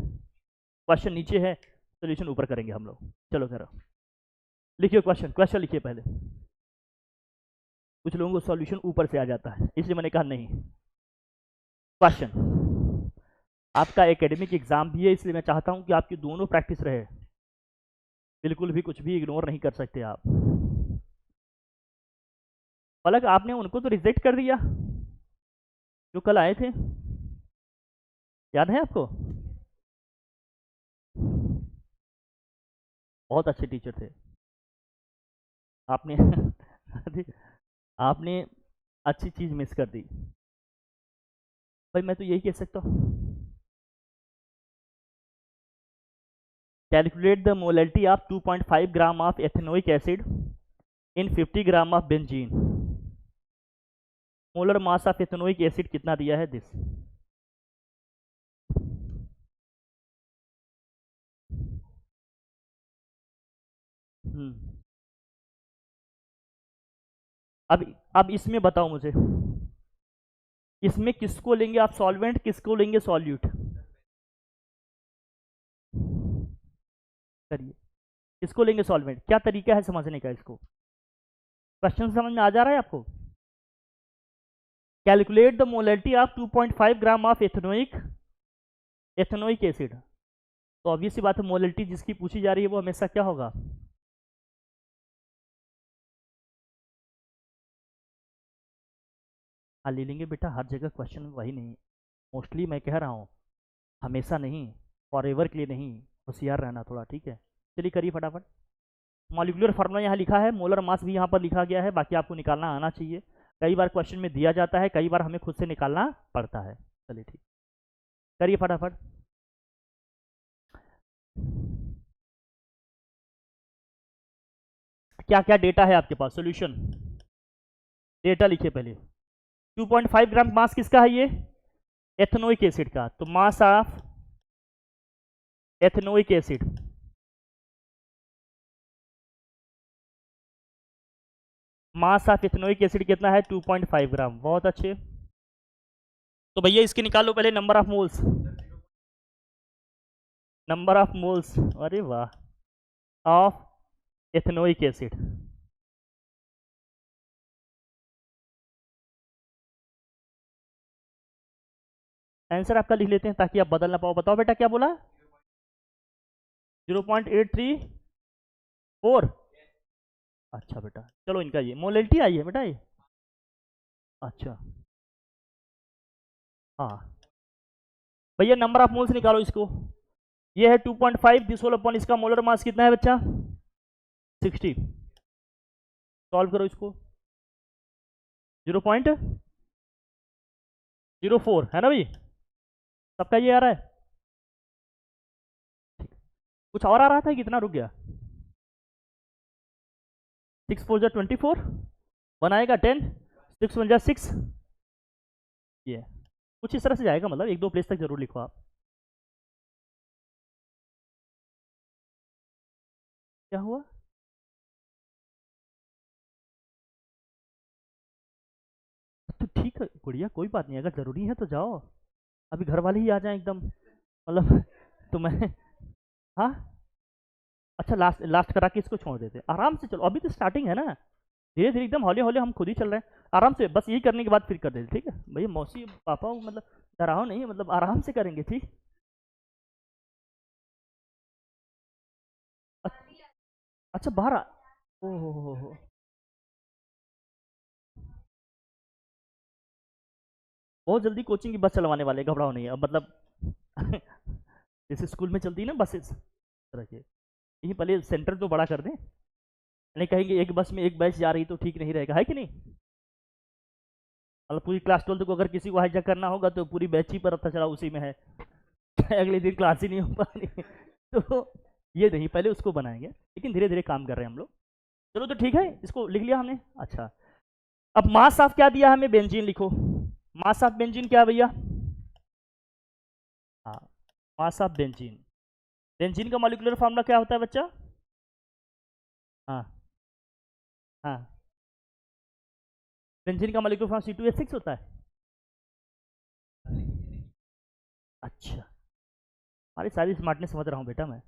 क्वेश्चन नीचे है, सोल्यूशन ऊपर करेंगे हम लोग। चलो करो, लिखिए क्वेश्चन, क्वेश्चन लिखिए पहले। कुछ लोगों को सॉल्यूशन ऊपर से आ जाता है, इसलिए मैंने कहा नहीं। क्वेश्चन, आपका एकेडमिक एग्जाम भी है, इसलिए मैं चाहता हूं कि आपकी दोनों प्रैक्टिस रहे, बिल्कुल भी कुछ भी इग्नोर नहीं कर सकते आप। पलक, आपने उनको तो रिजेक्ट कर दिया जो कल आए थे, याद है आपको? बहुत अच्छे टीचर थे आपने। आपने अच्छी चीज मिस कर दी भाई, मैं तो यही कह सकता हूँ। Calculate the molality of 2.5 gram of ethanoic acid in 50 gram of benzene. Molar mass of ethanoic acid कितना दिया है? दिस। अब इसमें बताओ मुझे, इसमें किसको लेंगे आप सॉल्वेंट, किसको लेंगे सॉल्यूट? करिए, किसको लेंगे सॉल्वेंट? क्या तरीका है समझने का इसको? क्वेश्चन समझ में आ जा रहा है आपको? Calculate the molality of 2.5 gram of ethanoic acid. तो ऑब्वियस सी बात है, मोलैलिटी जिसकी पूछी जा रही है वो हमेशा क्या होगा? हाँ ले लेंगे बेटा, हर जगह क्वेश्चन में वही नहीं, मोस्टली मैं कह रहा हूँ, हमेशा नहीं, फॉर एवर के लिए नहीं, होशियार रहना थोड़ा, ठीक है। चलिए करिए फटाफट। मॉलिक्यूलर फार्मूला यहाँ लिखा है, मोलर मास भी यहाँ पर लिखा गया है, बाकी आपको निकालना आना चाहिए। कई बार क्वेश्चन में दिया जाता है, कई बार हमें खुद से निकालना पड़ता है। चलिए ठीक, करिए फटाफट। क्या क्या डेटा है आपके पास? सॉल्यूशन डेटा लिखिए पहले। 2.5 ग्राम मास किसका है? ये एथेनोइक एसिड का। तो mass of ethanoic acid, mass of ethanoic acid कितना है? 2.5 ग्राम। बहुत अच्छे। तो भैया इसके निकालो पहले number of moles, number of moles, अरे वाह, ऑफ एथेनोइक एसिड। आंसर आपका लिख लेते हैं ताकि आप बदल ना पाओ। बताओ बेटा क्या बोला? 0.834। अच्छा बेटा, चलो इनका ये मोलैलिटी आई है बेटा ये। अच्छा हाँ भैया, नंबर ऑफ मोल्स निकालो इसको। ये है 2.5, दिस होल अपॉन इसका मोलर मास कितना है बच्चा? 60। सॉल्व करो इसको। 0.04 है ना भाई? सबका ये आ रहा है? कुछ और आ रहा था, कितना रुक गया? 6 4 24 बनाएगा 10, 6 1 6, ये कुछ इस तरह से जाएगा, मतलब 1 2 प्लेस तक जरूर लिखो आप। क्या हुआ? तो ठीक है गुड़िया, कोई बात नहीं, अगर जरूरी है तो जाओ, अभी घर वाले ही आ जाएं एकदम, मतलब तो मैं, हाँ अच्छा लास्ट लास्ट करा के इसको छोड़ देते, आराम से चलो, अभी तो स्टार्टिंग है ना, धीरे धीरे एकदम हौले हौले हम खुद ही चल रहे हैं, आराम से, बस यही करने के बाद फिर कर देते, ठीक है भैया? मौसी पापा मतलब डराओ नहीं, मतलब आराम से करेंगे, ठीक? अच्छा बाहर ओहो हो, बहुत जल्दी कोचिंग की बस चलवाने वाले, घबराओ नहीं अब, मतलब जैसे स्कूल में चलती है ना बसेस तरह के, यही पहले सेंटर तो बड़ा कर दें, नहीं कहेंगे एक बस में एक बैच जा रही तो ठीक नहीं रहेगा, है कि नहीं? मतलब पूरी क्लास 12 को अगर किसी को हाईजैक करना होगा तो पूरी बैच ही पर पता चला उसी में है, अगले दिन क्लास ही नहीं हो पा रही। तो ये नहीं, पहले उसको बनाएंगे, लेकिन धीरे धीरे काम कर रहे हैं हम लोग। चलो तो ठीक है, इसको लिख लिया हमने। अच्छा, अब मास ऑफ क्या दिया हमें? बेंजीन लिखो। मास ऑफ बेंजीन क्या है भैया? हाँ, मास ऑफ बेंजीन। बेंजीन का मॉलिक्यूलर फॉर्मूला क्या होता है बच्चा? हाँ हाँ, बेंजीन का मॉलिक्यूलर फॉर्मूला C2H6 होता है। अच्छा अरे सारी स्मार्टनेस समझ रहा हूँ बेटा मैं,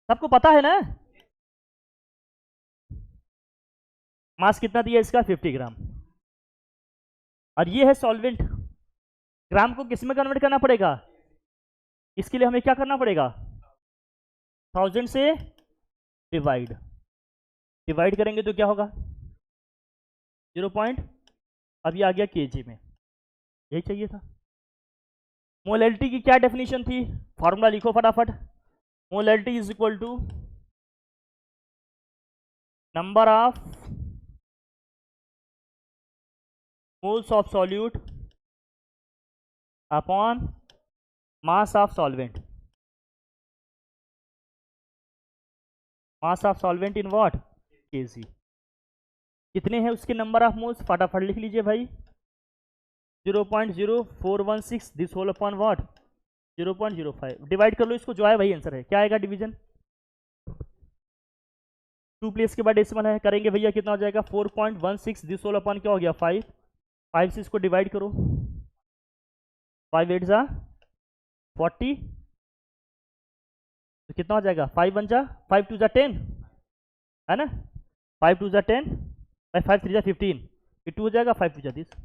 सबको पता है ना। मास कितना दिया इसका 50 ग्राम, और ये है सॉल्वेंट। ग्राम को किस में कन्वर्ट करना पड़ेगा, इसके लिए हमें क्या करना पड़ेगा, 1000 से डिवाइड करेंगे तो क्या होगा 0. अब ये आ गया केजी में, यही चाहिए था। मोलैलिटी की क्या डेफिनेशन थी, फॉर्मूला लिखो फटाफट। Molality is equal to number of moles of solute upon mass of solvent. Mass of solvent in what, K G. कितने हैं उसके नंबर ऑफ मोल्स, फटाफट लिख लीजिए भाई, 0.0416, this whole upon what 0.05। Divide कर लो इसको, जो है वही आंसर है। क्या आएगा डिवीजन, 2 प्लेस के बाद डेसिमल है, करेंगे भैया कितना हो जाएगा 4.16, दिस होल अपॉन क्या हो गया 5 से इसको डिवाइड करो, 5 8 जा 40, तो कितना हो जाएगा 5 1 जा 5 2 जा 10 है ना, 5 2 जा 10 बाई 5 3 जा 15, ये 2 हो जाएगा, 5 2 जा 10।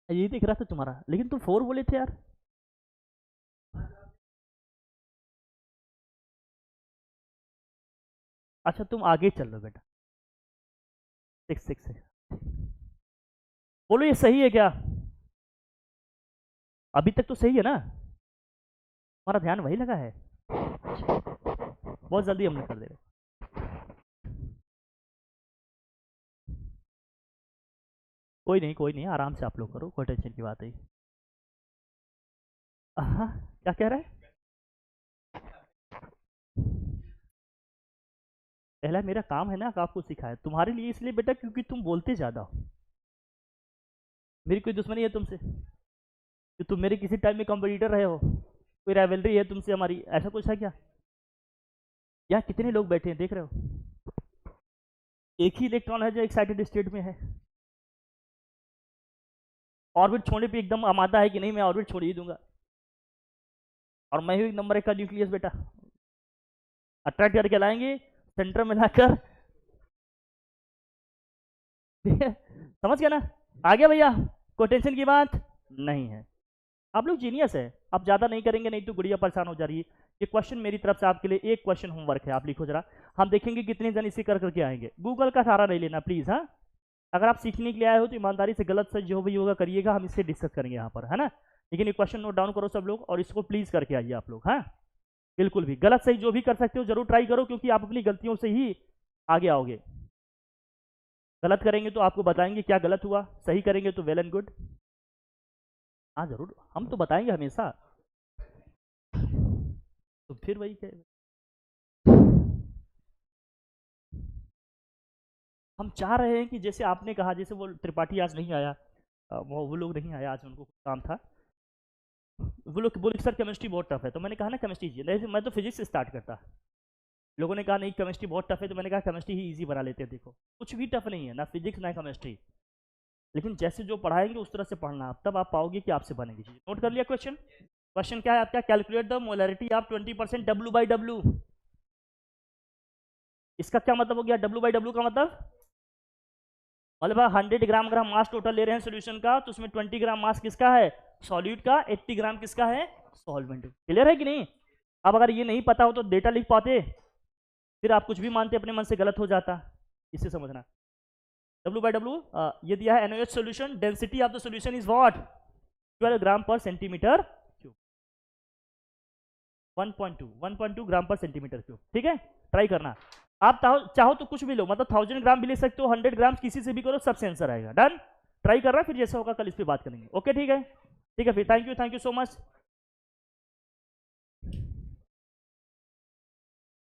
यही दिख रहा था तुम्हारा, लेकिन तुम 4 बोले थे यार। अच्छा तुम आगे चल लो बेटा, 6 है, बोलो ये सही है क्या, अभी तक तो सही है ना, हमारा ध्यान वही लगा है। बहुत जल्दी हमने कर दे रहे, कोई नहीं आराम से आप लोग करो, कोई टेंशन की बात है। क्या कह रहा है, पहला मेरा काम है ना आपको सिखाया, तुम्हारे लिए इसलिए बेटा क्योंकि तुम बोलते ज्यादा हो। मेरी कोई दुश्मनी है तुमसे कि तुम मेरे किसी टाइम में कंपटीटर रहे हो, कोई राइवलरी है तुमसे हमारी, ऐसा कुछ है क्या। यहाँ कितने लोग बैठे हैं देख रहे हो, एक ही इलेक्ट्रॉन है जो एक्साइटेड स्टेट में है, ऑर्बिट छोड़ने पे एकदम आमादा है कि नहीं मैं ऑर्बिट छोड़ ही दूंगा, और मैं ही नंबर 1 का न्यूक्लियस बेटा, अट्रैक्ट करके लाएंगे सेंटर में लाकर। समझ गया ना, आ गया भैया, कोई टेंशन की बात नहीं है, आप लोग जीनियस है। आप ज्यादा नहीं करेंगे नहीं तो गुड़िया परेशान हो जा रही है। ये क्वेश्चन मेरी तरफ से आपके लिए एक क्वेश्चन होमवर्क है, आप लिखो जरा, हम देखेंगे कितने जन इसे कर करके आएंगे। गूगल का सहारा नहीं लेना प्लीज, हाँ अगर आप सीखने के लिए आए हो तो ईमानदारी से गलत सच जो भी होगा करिएगा, हम इससे डिस्कस करेंगे यहाँ पर, है ना। लेकिन ये क्वेश्चन नोट डाउन करो सब लोग, और इसको प्लीज करके आइए आप लोग, हाँ बिल्कुल भी गलत सही जो भी कर सकते हो जरूर ट्राई करो, क्योंकि आप अपनी गलतियों से ही आगे आओगे। गलत करेंगे तो आपको बताएंगे क्या गलत हुआ, सही करेंगे तो वेल एंड गुड। हाँ जरूर, हम तो बताएंगे हमेशा, तो फिर वही कहे, हम चाह रहे हैं कि जैसे आपने कहा, जैसे वो त्रिपाठी आज नहीं आया, वो लोग नहीं आया आज, उनको काम था, वो लोग बोले सर केमिस्ट्री बहुत टफ है, तो मैंने कहा ना केमिस्ट्री नहीं, मैं तो फिजिक्स से स्टार्ट करता। लोगों ने कहा नहीं केमिस्ट्री बहुत टफ है, तो मैंने कहा केमिस्ट्री ही इजी बना लेते हैं। देखो कुछ भी टफ नहीं है, ना फिजिक्स ना केमिस्ट्री, लेकिन जैसे जो पढ़ाएंगे उस तरह से पढ़ना, आप तब आप पाओगे कि आपसे बनेगी चीज। नोट कर लिया क्वेश्चन क्या है आपका, calculate the molarity of 20% W/W। इसका क्या मतलब हो गया, W/W का मतलब 100 ग्राम अगर हम मास टोटल ले रहे हैं सोल्यूशन का, तो उसमें 20 ग्राम मास किसका है, सॉल्यूट का, 80 ग्राम किसका है, सॉल्वेंट। क्लियर है कि नहीं। अब अगर ये नहीं पता हो तो डेटा लिख पाते, फिर आप कुछ भी मानते अपने मन से गलत हो जाता, इसे समझना। W/W ये दिया है NaOH solution, density of the solution is what 12 ग्राम पर सेंटीमीटर क्यूब, 1.2 ग्राम पर सेंटीमीटर क्यूब। ठीक है, ट्राई करना। आप चाहो तो कुछ भी लो, मतलब 1000 ग्राम भी ले सकते हो, 100 ग्राम किसी से भी करो, सबसे आंसर आएगा। डन, ट्राई कर रहा, फिर जैसा होगा कल इस पर बात करेंगे। ओके ठीक है फिर, थैंक यू सो मच।